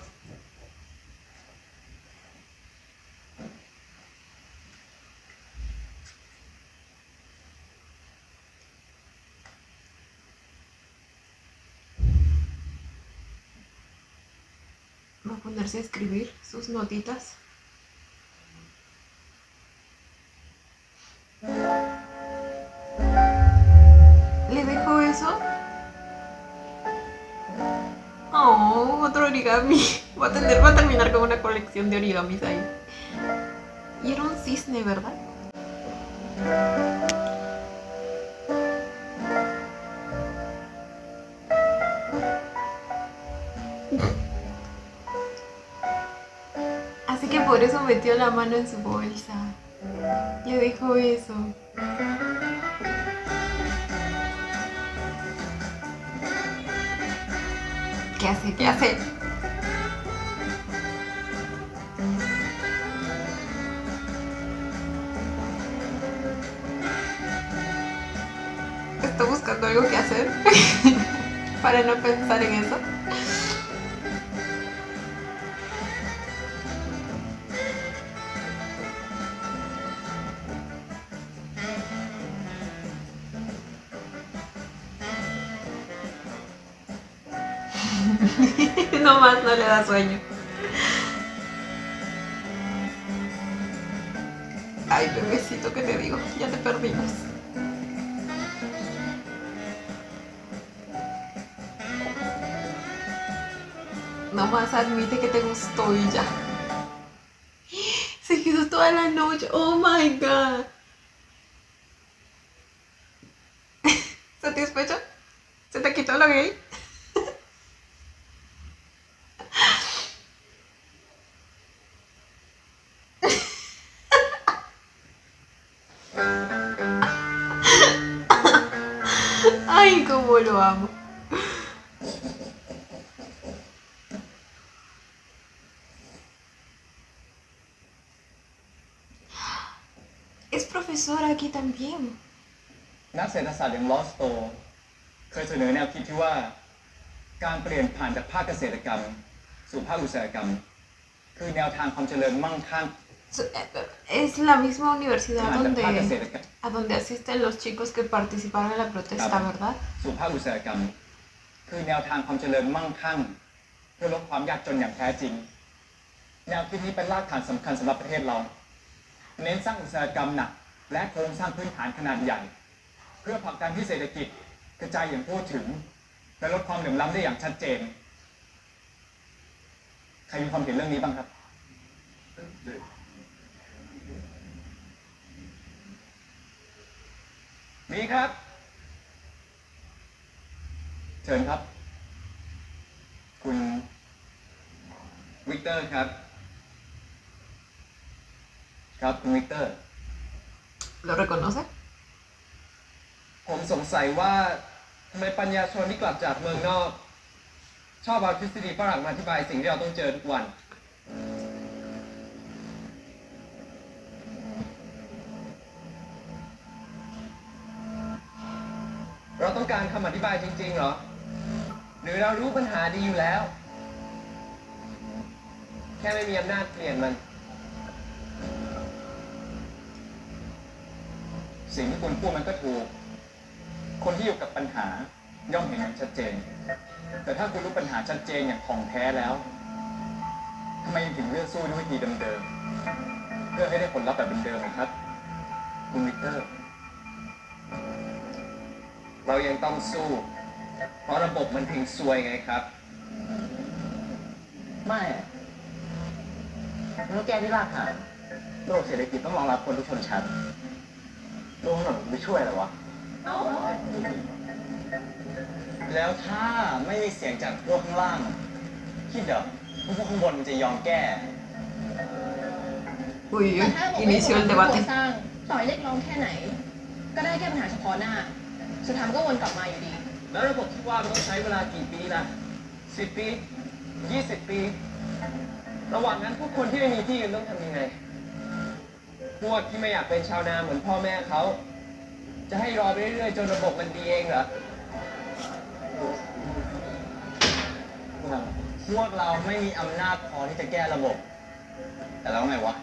Va a ponerse a escribir sus notitas. ¿Le dejo eso? Oh, otro origami. Va a terminar con una colección de origamis ahí. Y era un cisne, ¿verdad? Así que por eso metió la mano en su bolsa. Le dejó eso. ¿Qué hace? ¿Qué hace? Está buscando algo que hacer para no pensar en eso. No más, no le da sueño. Ay, bebecito, ¿qué te digo? Ya te perdimos. Nomás admite que te gustó y ya. Se quedó toda la noche. Oh my God. ¿Satisfecho? ¿Se te quitó lo gay? Ay, cómo lo amo. Es profesora aquí también. นักเศรษฐศาสตร์อย่างลอสโตเคยเสนอแนวคิดที่ว่าการเปลี่ยนผ่านจากภาคเกษตรกรรมสู่ภาคอุตสาหกรรมคือแนวทางความเจริญมั่งคั่ง Es la misma universidad ผ่านจากภาคเกษตรกรรม a donde asisten los chicos que participaron en la protesta, ¿verdad? สู่ภาคอุตสาหกรรมคือแนวทางความเจริญมั่งคั่งเพื่อลดความยากจนอย่างแท้จริงแนวคิดนี้เป็นรากฐานสำคัญสำหรับประเทศเราเน้นสร้างอุตสาหกรรมหนักและโครงสร้างพื้นฐานขนาดใหญ่เพื่อผลักดันให้เศรษฐกิจกระจายอย่างทั่วถึงและลดความเหลื่อมล้ำได้อย่างชัดเจนใครมีความเห็นเรื่องนี้บ้างครับมีครับเชิญครับคุณวิกเตอร์ครับครับคุณวิกเตอร์ ¿Lo reconoce? ผมสงสัยว่าทำไมปัญญาชนที่กลับจากเมืองนอกชอบเอาทฤษฎีฝรั่งมาอธิบายสิ่งที่เราต้องเจอทุกวันเราต้องการคำอธิบายจริงๆเหรอหรือเรารู้ปัญหาดีอยู่แล้วแค่ไม่มีอำนาจเปลี่ยนมันสิ่งที่คุณพูดมันก็ถูกคนที่อยู่กับปัญหาย่อมเห็นมันชัดเจนแต่ถ้าคุณรู้ปัญหาชัดเจนอย่างของแท้แล้วทำไมยังถึงเลือกสู้ด้วยวิธีเดิมๆเพื่อให้ได้ผลลัพธ์แบบเดิมๆครับคุณวิกเตอร์ เรายังต้องสู้ เพราะระบบมันถึงซวยไงครับ ไม่มันต้องแก้ที่รากฐานโลกเศรษฐกิจต้องรองรับคนทุกชนชั้นโลกถนนไม่ช่วยเหรอวะ แล้วถ้าไม่มีเสียงจากพวกข้างล่างคิดเหรอพวกข้างบนมันจะยอมแก้ Uy, แต่ถ้าระบบ inició el ไม่ debate. สร้างต่อยเรียกร้องแค่ไหน ก็ได้แค่ปัญหาเฉพาะหน้า สุดท้ายมันก็วนกลับมาอยู่ดี แล้วระบบที่ว่ามันต้องใช้เวลากี่ปีล่ะ10 ปี 20 ปี ระหว่างนั้นพวกคนที่ไม่มีที่ยืนต้องทำยังไง พวกที่ไม่อยากเป็นชาวนาเหมือนพ่อแม่เขา จะให้รอไปเรื่อยๆจนระบบมันดีเองเหรอ พวกเราไม่มีอำนาจพอที่จะแก้ระบบ แต่แล้วไงวะ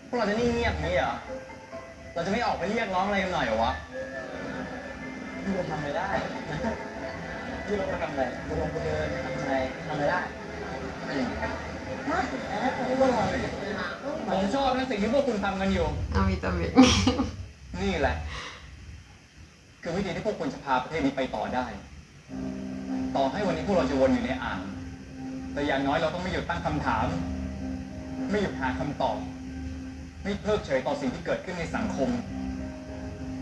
พวกเราจะนิ่งเงียบนี้เหรอ เราจะไม่ออกไปเรียกร้องอะไรกันหน่อยเหรอวะพี่จะทำอะไรได้ พี่ลงมาทำอะไรพี่ลงไปเดินทำอะไรได้ผมชอบนะสิ่งที่พวกคุณทำกันอยู่ A mí también. นี่แหละ คือวิธีที่พวกคุณจะพาประเทศนี้ไปต่อได้ ต่อให้วันนี้พวกเราจะวนอยู่ในอ่าง แต่อย่างน้อยเราต้องไม่หยุดตั้งคำถาม ไม่หยุดหาคำตอบ ไม่เพิกเฉยต่อสิ่งที่เกิดขึ้นในสังคม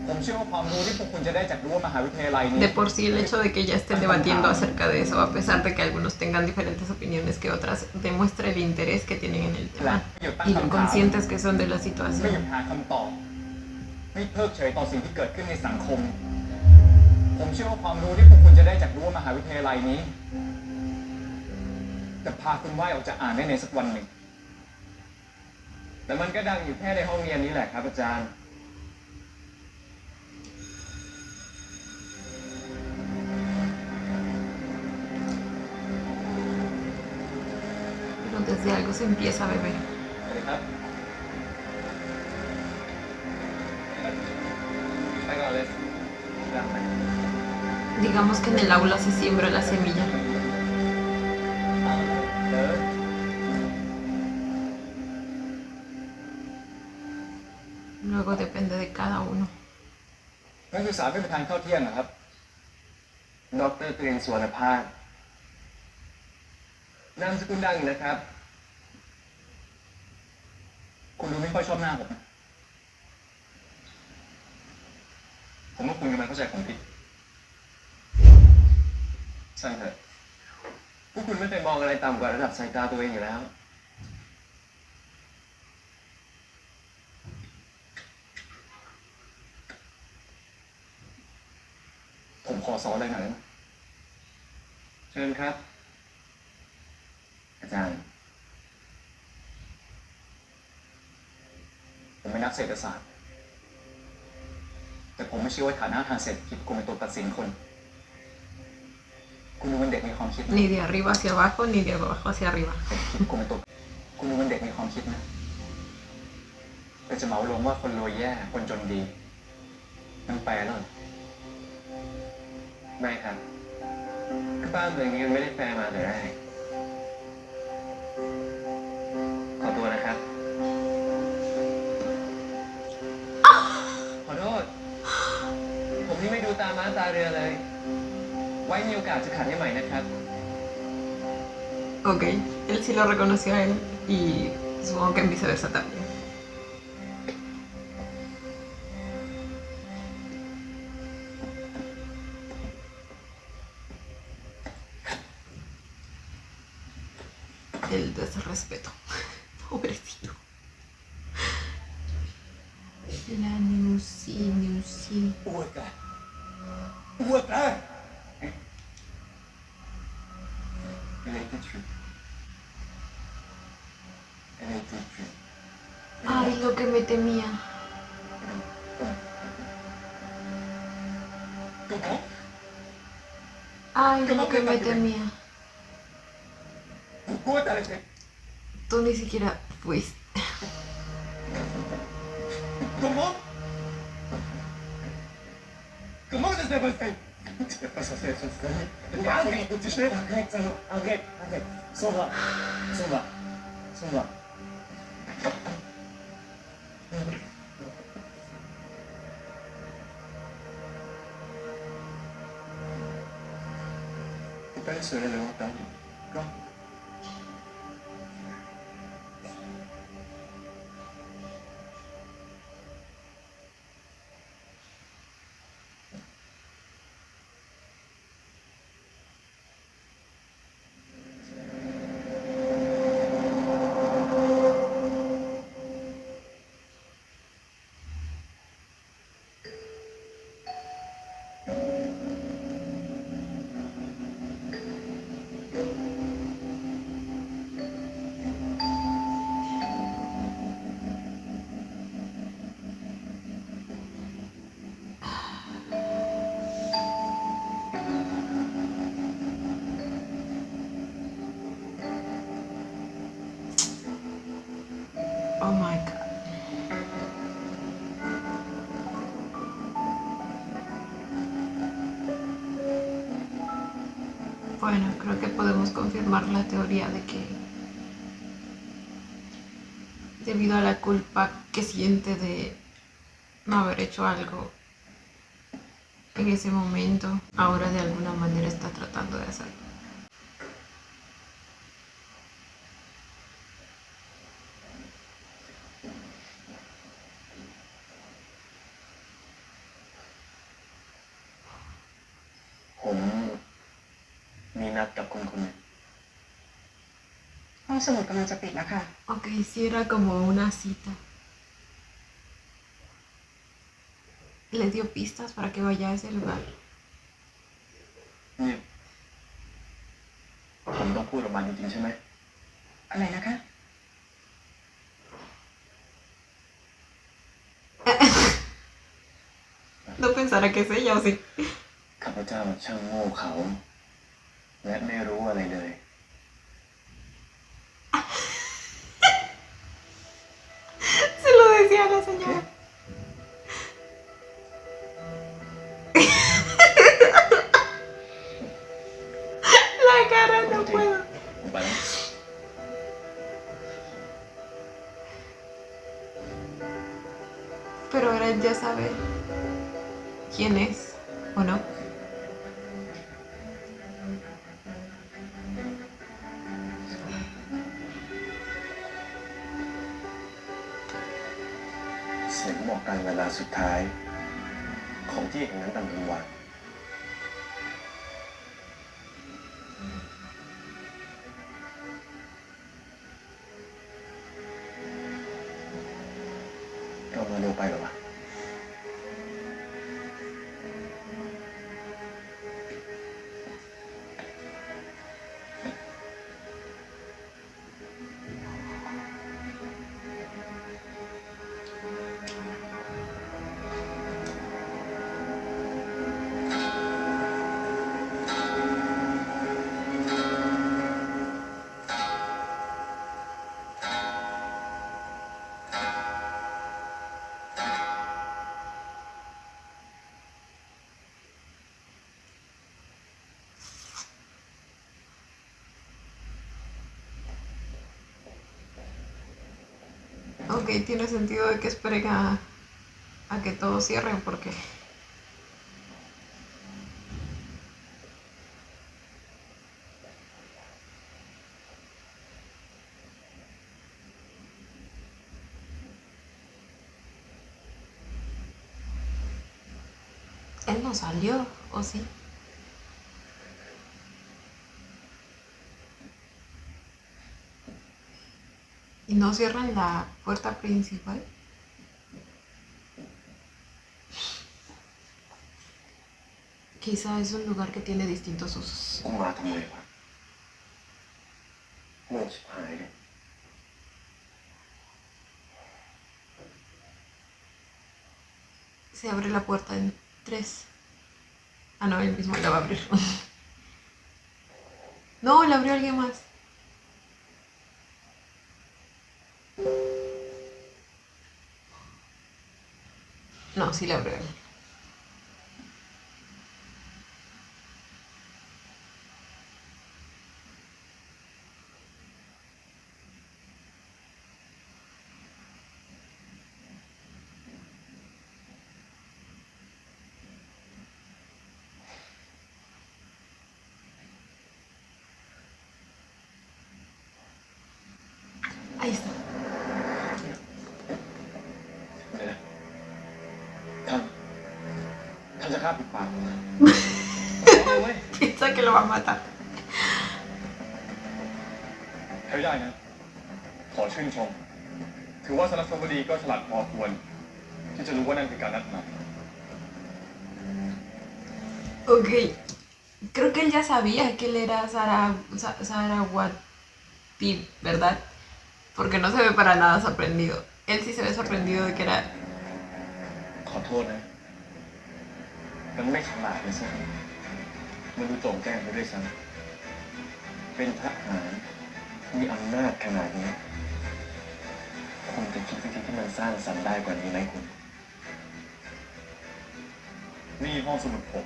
ผมเชื่อว่าความรู้ที่พวกคุณจะได้จากรั้วมหาวิทยาลัยนี้ De por sí el hecho de que ya estén debatiendo acerca de eso, a pesar de que algunos tengan diferentes opiniones que otras, demuestra el interés que tienen en el และ tema ไม่หยุดตั้ง y lo คำถาม conscientes que son de la ไม่หยุ situación. ดหาคำตอบ ไม่เพิกเฉยต่อสิ่งที่เกิดขึ้นในสังคม ผมเชื่อว่าความรู้ที่พวกคุณจะได้จากรั้วมหาวิทยาลัยนี้ จะพาคุณว่ายออกจากอ่างได้ในสักวันหนึ่ง แต่มันก็ดังอยู่แค่ในห้องเรียนนี้แหละครับอาจารย์ Pero desde algo se empieza a beber. สวัสดีครับ ไปก่อนเลยรักไหม Digamos que en el aula se siembra la semilla. เดิน Luego depende de cada uno. นักศึกษาไม่มีทางเข้าเที่ยงนะครับ ดรตรีนสวนภาสนามสกุลดังนะครับ คุณดูไม่ค่อยชอบหน้าผมนะผมว่าคุณกำลังเข้าใจผมผิด ใช่เถอะพวกคุณไม่เคยมองอะไรต่ำกว่าระดับสายตาตัวเองอยู่แล้ว ผมขอสอนอะไรหน่อยได้ไหม เชิญครับ อาจารย์ ผมเป็นนักเศรษฐศาสตร์ แต่ผมไม่เชื่อว่าฐานะทางเศรษฐกิจคุณเป็นตัวตัดสินคน คุณดูเป็นเด็กมีความคิดนะ Ni de arriba hacia abajo, ni de abajo hacia arriba. คุณเป็นตัวคุณดูเป็นเด็กมีความคิดนะแต่จะเหมารวมว่าคนรวยแย่ คนจนดีนั่นแปลแล้วเหรอ ไม่ครับคือบ้านเมืองนี้มันไม่ได้แฟร์มาแต่แรก ขอตัวนะครับ ขอโทษ ผมนี่ไม่ดูตาม้าตาเรือเลย ไว้มีโอกาสจะขัดให้ใหม่นะครับ Ok, él sí lo reconoció a él y supongo que en viceversa también. El desrespeto. Pobrecito. La Neusi. Outra! Outra! Elle a été tuée. Elle a été tuée. Ay, lo que me temía. Comment? Ay, lo que me temía. Pourquoi t'as arrêté? Tú ni siquiera fuiste. Comment? Comment ça s'est passé? C'est pas censé être une Arrête. S'en va. Penso di averlo tanto. No. Oh my god. Bueno, creo que podemos confirmar la teoría de que debido a la culpa que siente de no haber hecho algo en ese momento, ahora de alguna manera está tratando de hacerlo.ผมมีนัดกับคนคนหนึ่ง ห้องสมุดกำลังจะปิดแล้วค่ะ Ok, sí era como una cita. Le dio pistas para que vaya a ese lugar. นี่ผมต้องพูดออกมาจริงๆใช่ไหม อะไรนะคะ No pensará que es ella o sí. ข้าพเจ้าช่างโง่เขลาและไม่รู้อะไรเลย Se lo decía a la señora. La cara, no puedo. ผมไปแล้ว Pero ahora él ya sabe quién es, ¿o no? เสียงบอกการเวลาสุดท้าย ของที่แห่งนั้นตำลึงวันเรามาเร็วไปหรอวะ Ok, tiene sentido de que esperen a que todos cierren porque... Él no salió, ¿o sí? ¿Y no cierran la puerta principal? Quizá es un lugar que tiene distintos usos. กูมาทำไมวะโง่ชิบหายเลย Se abre la puerta en 3. Ah, no, él mismo la va a abrir. No, la abrió alguien más. No, sí la abrió él. Ahí está. เนี่ยท่านจะฆ่าปิดปากผมนะเอาเว้ย Piensa que lo va a matar. ใช้ได้นะ ขอชื่นชม ถือว่าสารสวดีก็ฉลาดพอควร ที่จะรู้ว่านั่นคือการนัดหมาย Ok. Creo que él ya sabía que él era Sarawati, ¿verdad? Porque no se ve para nada sorprendido. Él sí se ve sorprendido de que era... ขอโทษนะ มันไม่ฉลาดเลยสิมันดูโจ่งแจ้งไปด้วยซ้ำเป็นทหารมีอำนาจขนาดนี้คุณจะคิดวิธีที่มันสร้างสรรค์ได้กว่านี้ไหมคุณ นี่ห้องสมุดผม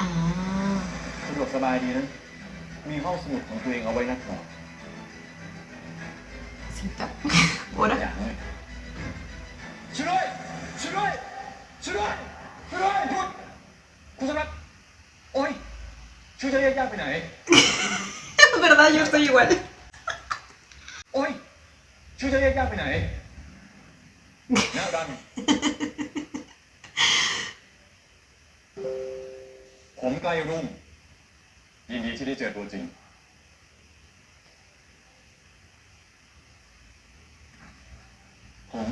Ah. สะดวกสบายดีนะ มีห้องสมุดของตัวเองเอาไว้นักหมอ Cita. อ Ahora. ย่างเลยช่วยด้วยช่วยด้วยช่วยด้วยช่วยด้วยคุณสำนักโอ้ยช่วยจะแยกญาติไปไหน ¿Verdad? Yo estoy igual. โอ้ยช่วยจะแยกญาติไปไหนหน้าดันผมไกลรุ่งยินดีที่ได้เจอตัวจริง ผม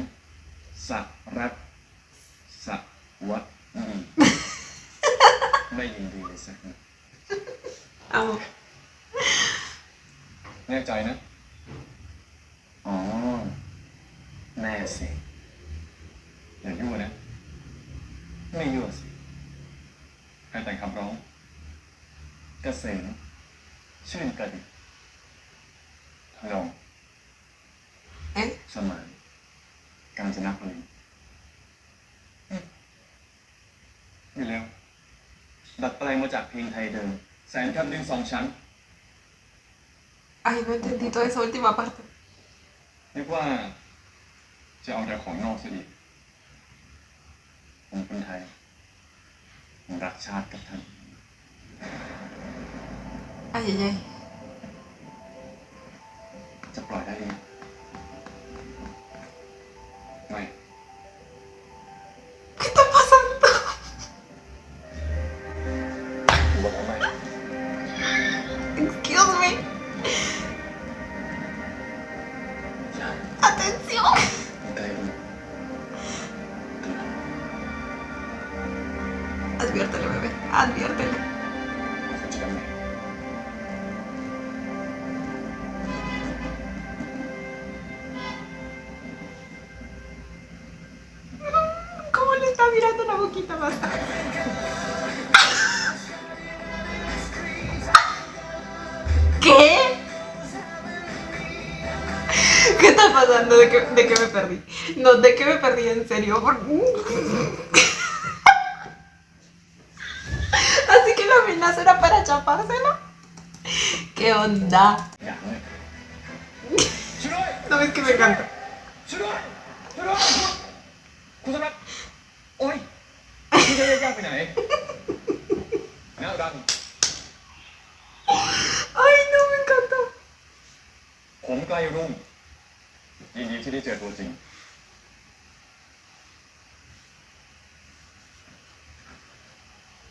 สักรัตสวัสดีไม่ยินดีเลยสักนิด Amo. แน่ใจนะ อ๋อ แน่สิ อย่ายั่วนะ ไม่ยั่วสิ ใครแต่งคำร้อง เกษมชื่นประดิษฐ์ทอง ¿Eh? สมานกาญจนบุรี อยู่แล้ว ดัดแปลงมาจากเพลงไทยเดิม แสนคำหนึ่ง2 ชั้น Ay, no entendí toda esa última parte. นึกว่าจะเอาแต่ของนอกซะอีก ผมคนไทยผมรักชาติกับท่าน Ay, ay, ay. จะปล่อยได้หรือยัง ไม่ ¿Qué está pasando? บอกว่าไม่ Excuse me. อย่า Atención. ใกล้รู้ Adviértele, bebé. Adviértele. คุณจะทำไง ¿Cómo le está mirando la boquita más? ¿Qué? ¿Qué está pasando? ¿De qué me perdí? No, ¿de qué me perdí en serio? Así que la amenaza era para chapárselo. ¿Qué onda? อย่างเลย ช่วยด้วย No ves que me encanta. ช่วยด้วยช่วยด้วยคุณสำนักโอ้ยช่วยจะแยกญาติไปไหนหน้าดัน Ay, no, me encantó. ผมไกลรุ่งยินดีที่ได้เจอตัวจริง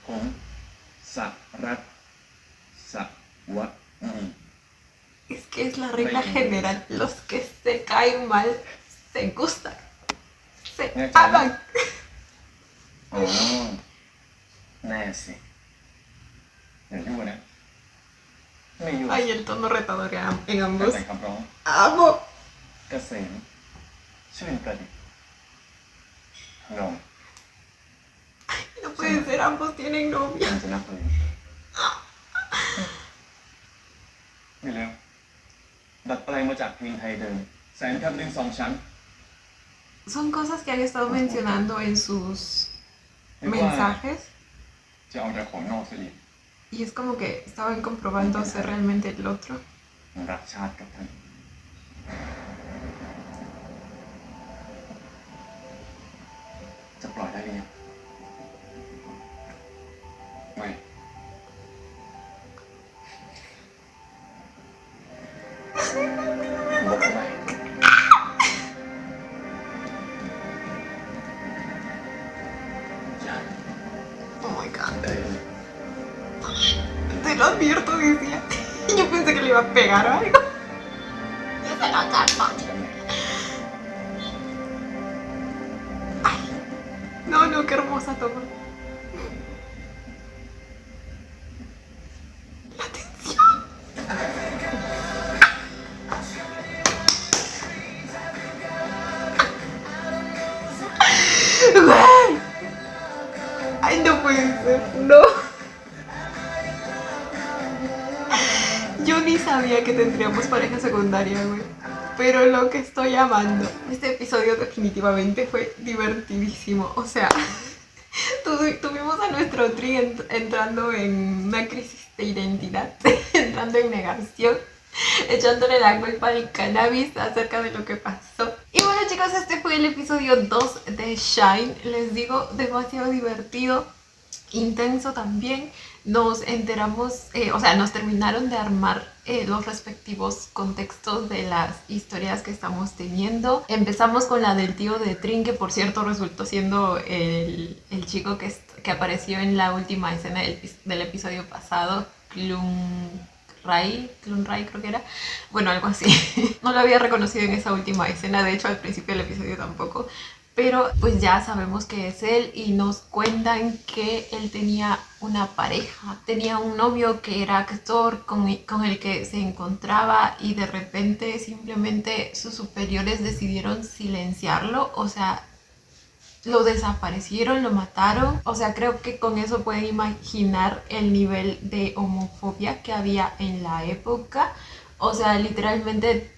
ผมสักรัตสวัสดี Es que es la regla general. Los que se caen mal se gustan. Se aman. อ๋อ แน่สิ อย่ายั่วนะ ไม่ยั่ว Ay, el tono retador en ใคร ambos. แต่งคำร้อง Amo. เกษมชื่นประดิษฐ์ทอง No puede ser, ambos tienen กา novia. ญจนบุรี อยู่แล้ว ดัดแปลงมาจากเพลงไทยเดิม แสนคำหนึ่ง2 ชั้น Son cosas que han estado mencionando en sus mensajes. จะเอาแต่ของนอกซะอีก Y es como que estaban comprobando ser realmente el otro. ผมรักชาติกับท่าน จะปล่อยได้หรือยัง ไม่ se lo advierto, decía. Yo pensé que le iba a pegar o algo. Ya se la calma. Ay, no, qué hermosa toma. La tensión. Güey. Ay, no puede ser, no. Yo ni sabía que tendríamos pareja secundaria, güey. Pero lo que estoy amando. Este episodio definitivamente fue divertidísimo. O sea, tuvimos a nuestro Tri entrando en una crisis de identidad, entrando en negación, echándole la culpa al cannabis acerca de lo que pasó. Y bueno, chicos, este fue el episodio 2 de Shine. Les digo, demasiado divertido, intenso también. Nos enteramos, nos terminaron de armar los respectivos contextos de las historias que estamos teniendo. Empezamos con la del tío de Trin, que por cierto resultó siendo el chico que apareció en la última escena del episodio pasado, Klunrai creo que era, bueno, algo así. No lo había reconocido en esa última escena, de hecho al principio del episodio tampoco. Pero pues ya sabemos que es él y nos cuentan que él tenía una pareja, tenía un novio que era actor con el que se encontraba y de repente simplemente sus superiores decidieron silenciarlo, o sea, lo desaparecieron, lo mataron. O sea, creo que con eso pueden imaginar el nivel de homofobia que había en la época. O sea, literalmente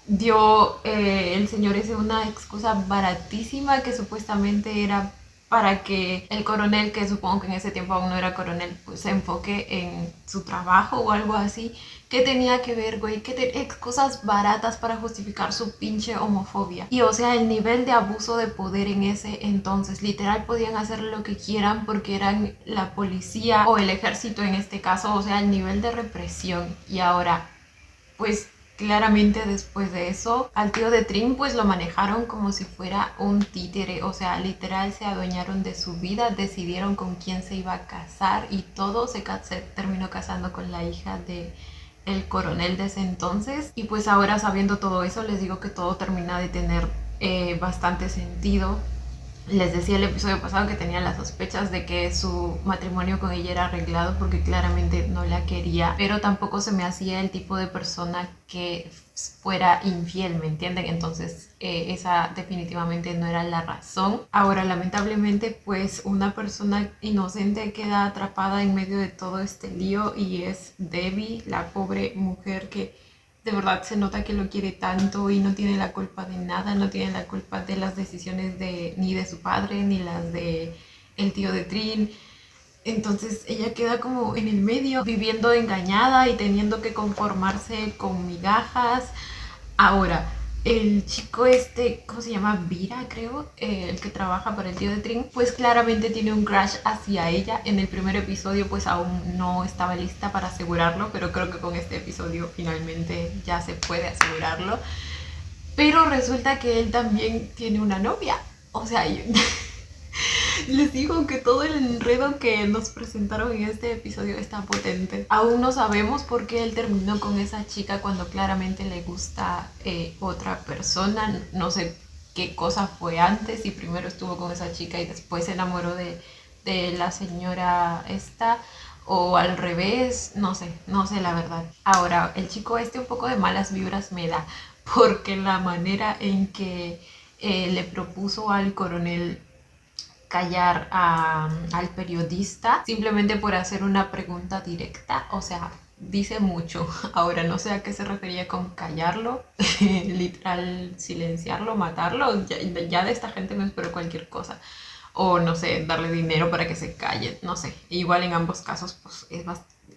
dio el señor ese una excusa baratísima que supuestamente era para que el coronel, que supongo que en ese tiempo aún no era coronel, pues se enfoque en su trabajo o algo así. ¿Qué tenía que ver, güey? Excusas baratas para justificar su pinche homofobia. Y o sea, el nivel de abuso de poder en ese entonces, literal podían hacer lo que quieran porque eran la policía o el ejército en este caso, o sea, el nivel de represión. Y ahora, pues claramente después de eso, al tío de Trin pues lo manejaron como si fuera un títere, o sea, literal se adueñaron de su vida, decidieron con quién se iba a casar y todo, se terminó casando con la hija de el coronel de ese entonces. Y pues ahora, sabiendo todo eso, les digo que todo termina de tener bastante sentido. Les decía el episodio pasado que tenía las sospechas de que su matrimonio con ella era arreglado porque claramente no la quería, pero tampoco se me hacía el tipo de persona que fuera infiel, ¿me entienden? Entonces esa definitivamente no era la razón. Ahora, lamentablemente, pues una persona inocente queda atrapada en medio de todo este lío y es Debbie, la pobre mujer que de verdad se nota que lo quiere tanto y no tiene la culpa de nada, no tiene la culpa de las decisiones ni de su padre, ni las de el tío de Trin. Entonces ella queda como en el medio, viviendo engañada y teniendo que conformarse con migajas. Ahora, el chico este, ¿cómo se llama? Vira, creo, el que trabaja para el tío de Trin, pues claramente tiene un crush hacia ella. En el primer episodio pues aún no estaba lista para asegurarlo, pero creo que con este episodio finalmente ya se puede asegurarlo. Pero resulta que él también tiene una novia. O sea, les digo que todo el enredo que nos presentaron en este episodio está potente. Aún no sabemos por qué él terminó con esa chica cuando claramente le gusta otra persona. No sé qué cosa fue antes, si primero estuvo con esa chica y después se enamoró de la señora esta, o al revés, no sé la verdad. Ahora, el chico este un poco de malas vibras me da, porque la manera en que le propuso al coronel callar al periodista simplemente por hacer una pregunta directa, o sea, dice mucho. Ahora no sé a qué se refería con callarlo, literal silenciarlo, matarlo. Ya de esta gente me espero cualquier cosa, o no sé, darle dinero para que se calle, no sé. Igual en ambos casos pues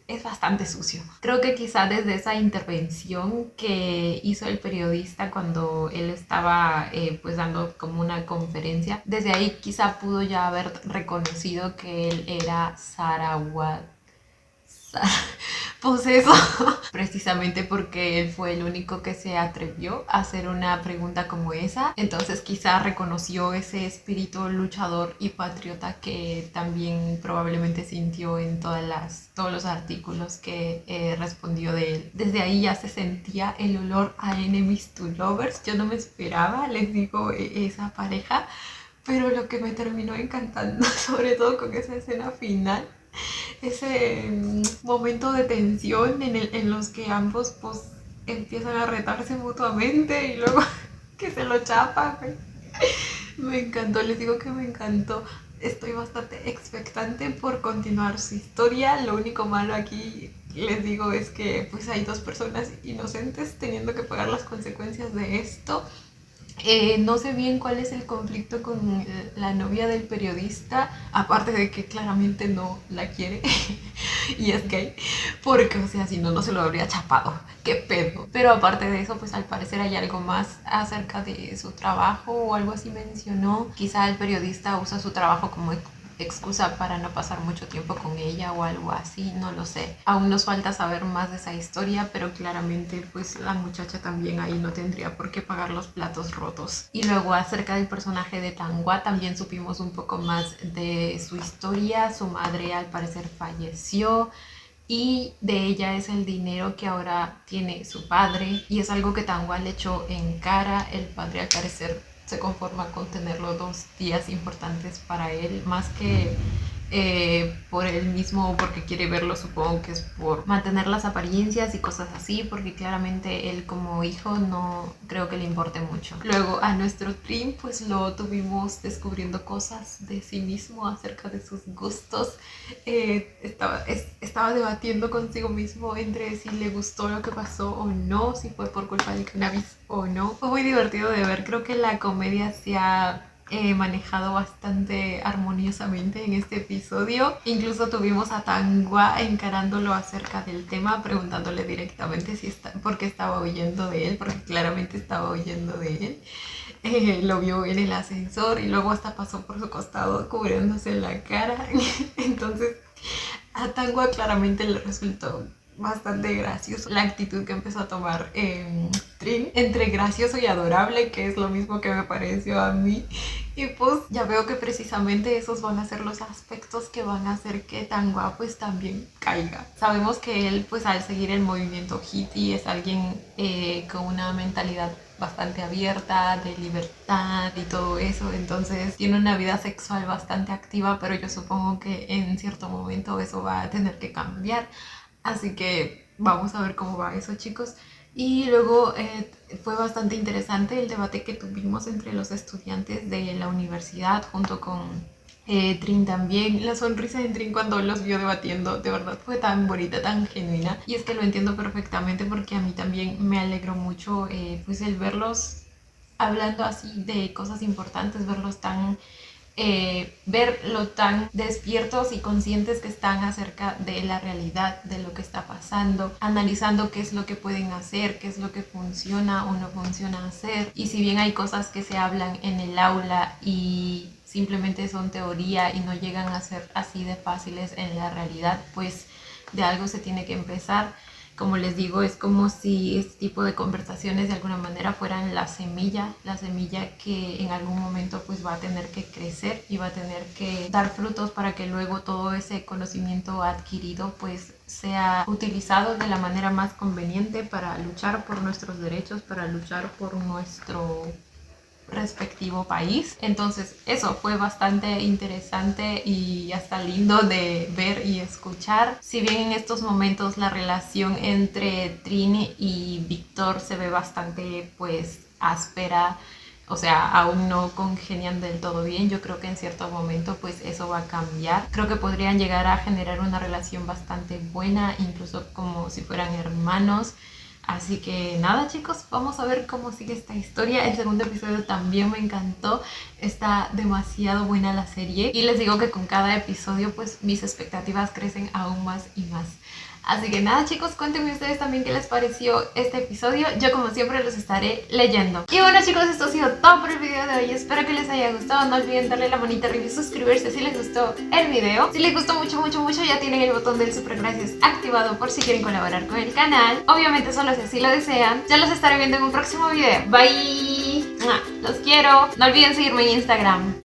es bastante sucio. Creo que quizá desde esa intervención que hizo el periodista cuando él estaba pues dando como una conferencia, desde ahí quizá pudo ya haber reconocido que él era Sarawat. Pues eso, precisamente porque él fue el único que se atrevió a hacer una pregunta como esa, entonces quizá reconoció ese espíritu luchador y patriota que también probablemente sintió en todos los artículos que respondió de él. Desde ahí ya se sentía el olor a enemies to lovers. Yo no me esperaba, les digo, esa pareja, pero lo que me terminó encantando, sobre todo con esa escena final, ese momento de tensión en los que ambos pues empiezan a retarse mutuamente y luego que se lo chapa, güey. Me encantó, les digo que me encantó. Estoy bastante expectante por continuar su historia. Lo único malo aquí, les digo, es que pues hay dos personas inocentes teniendo que pagar las consecuencias de esto. No sé bien cuál es el conflicto con la novia del periodista, aparte de que claramente no la quiere y es gay, porque o sea, si no, no se lo habría chapado, qué pedo. Pero aparte de eso, pues al parecer hay algo más acerca de su trabajo o algo así mencionó. Quizá el periodista usa su trabajo como excusa para no pasar mucho tiempo con ella o algo así, no lo sé. Aún nos falta saber más de esa historia, pero claramente pues la muchacha también ahí no tendría por qué pagar los platos rotos. Y luego acerca del personaje de Tanghua también supimos un poco más de su historia. Su madre al parecer falleció y de ella es el dinero que ahora tiene su padre y es algo que Tanghua le echó en cara. El padre al parecer se conforma con tenerlo 2 días importantes para él, más que por él mismo o porque quiere verlo, supongo que es por mantener las apariencias y cosas así, porque claramente él como hijo no creo que le importe mucho. Luego a nuestro Trin pues lo tuvimos descubriendo cosas de sí mismo acerca de sus gustos. Estaba debatiendo consigo mismo entre si le gustó lo que pasó o no, si fue por culpa del cannabis o no. Fue muy divertido de ver, creo que la comedia se ha manejado bastante armoniosamente en este episodio. Incluso tuvimos a Tanghua encarándolo acerca del tema, preguntándole directamente por qué estaba huyendo de él, porque claramente estaba huyendo de él. Lo vio en el ascensor y luego hasta pasó por su costado cubriéndose la cara. Entonces a Tanghua claramente le resultó bastante gracioso la actitud que empezó a tomar Trin, entre gracioso y adorable, que es lo mismo que me pareció a mí. Y pues ya veo que precisamente esos van a ser los aspectos que van a hacer que Tanghua pues también caiga. Sabemos que él pues al seguir el movimiento hippie es alguien con una mentalidad bastante abierta, de libertad y todo eso, entonces tiene una vida sexual bastante activa, pero yo supongo que en cierto momento eso va a tener que cambiar. Así que vamos a ver cómo va eso, chicos. Y luego fue bastante interesante el debate que tuvimos entre los estudiantes de la universidad junto con Trin también. La sonrisa de Trin cuando los vio debatiendo de verdad fue tan bonita, tan genuina. Y es que lo entiendo perfectamente porque a mí también me alegró mucho pues el verlos hablando así de cosas importantes, verlos tan... ver lo tan despiertos y conscientes que están acerca de la realidad, de lo que está pasando, analizando qué es lo que pueden hacer, qué es lo que funciona o no funciona hacer. Y si bien hay cosas que se hablan en el aula y simplemente son teoría y no llegan a ser así de fáciles en la realidad, pues de algo se tiene que empezar. Como les digo, es como si este tipo de conversaciones de alguna manera fueran la semilla que en algún momento pues va a tener que crecer y va a tener que dar frutos para que luego todo ese conocimiento adquirido pues sea utilizado de la manera más conveniente para luchar por nuestros derechos, para luchar por nuestro respectivo país. Entonces eso fue bastante interesante y hasta lindo de ver y escuchar. Si bien en estos momentos la relación entre Trin y Víctor se ve bastante pues áspera, o sea, aún no congenian del todo bien, yo creo que en cierto momento pues eso va a cambiar. Creo que podrían llegar a generar una relación bastante buena, incluso como si fueran hermanos. Así que nada, chicos, vamos a ver cómo sigue esta historia. El segundo episodio también me encantó, está demasiado buena la serie y les digo que con cada episodio pues mis expectativas crecen aún más y más. Así que nada, chicos, cuéntenme ustedes también qué les pareció este episodio. Yo como siempre los estaré leyendo. Y bueno, chicos, esto ha sido todo por el video de hoy. Espero que les haya gustado. No olviden darle la manita arriba y suscribirse si les gustó el video. Si les gustó mucho, ya tienen el botón del super gracias activado por si quieren colaborar con el canal. Obviamente solo si así lo desean. Ya los estaré viendo en un próximo video. Bye. Los quiero. No olviden seguirme en Instagram.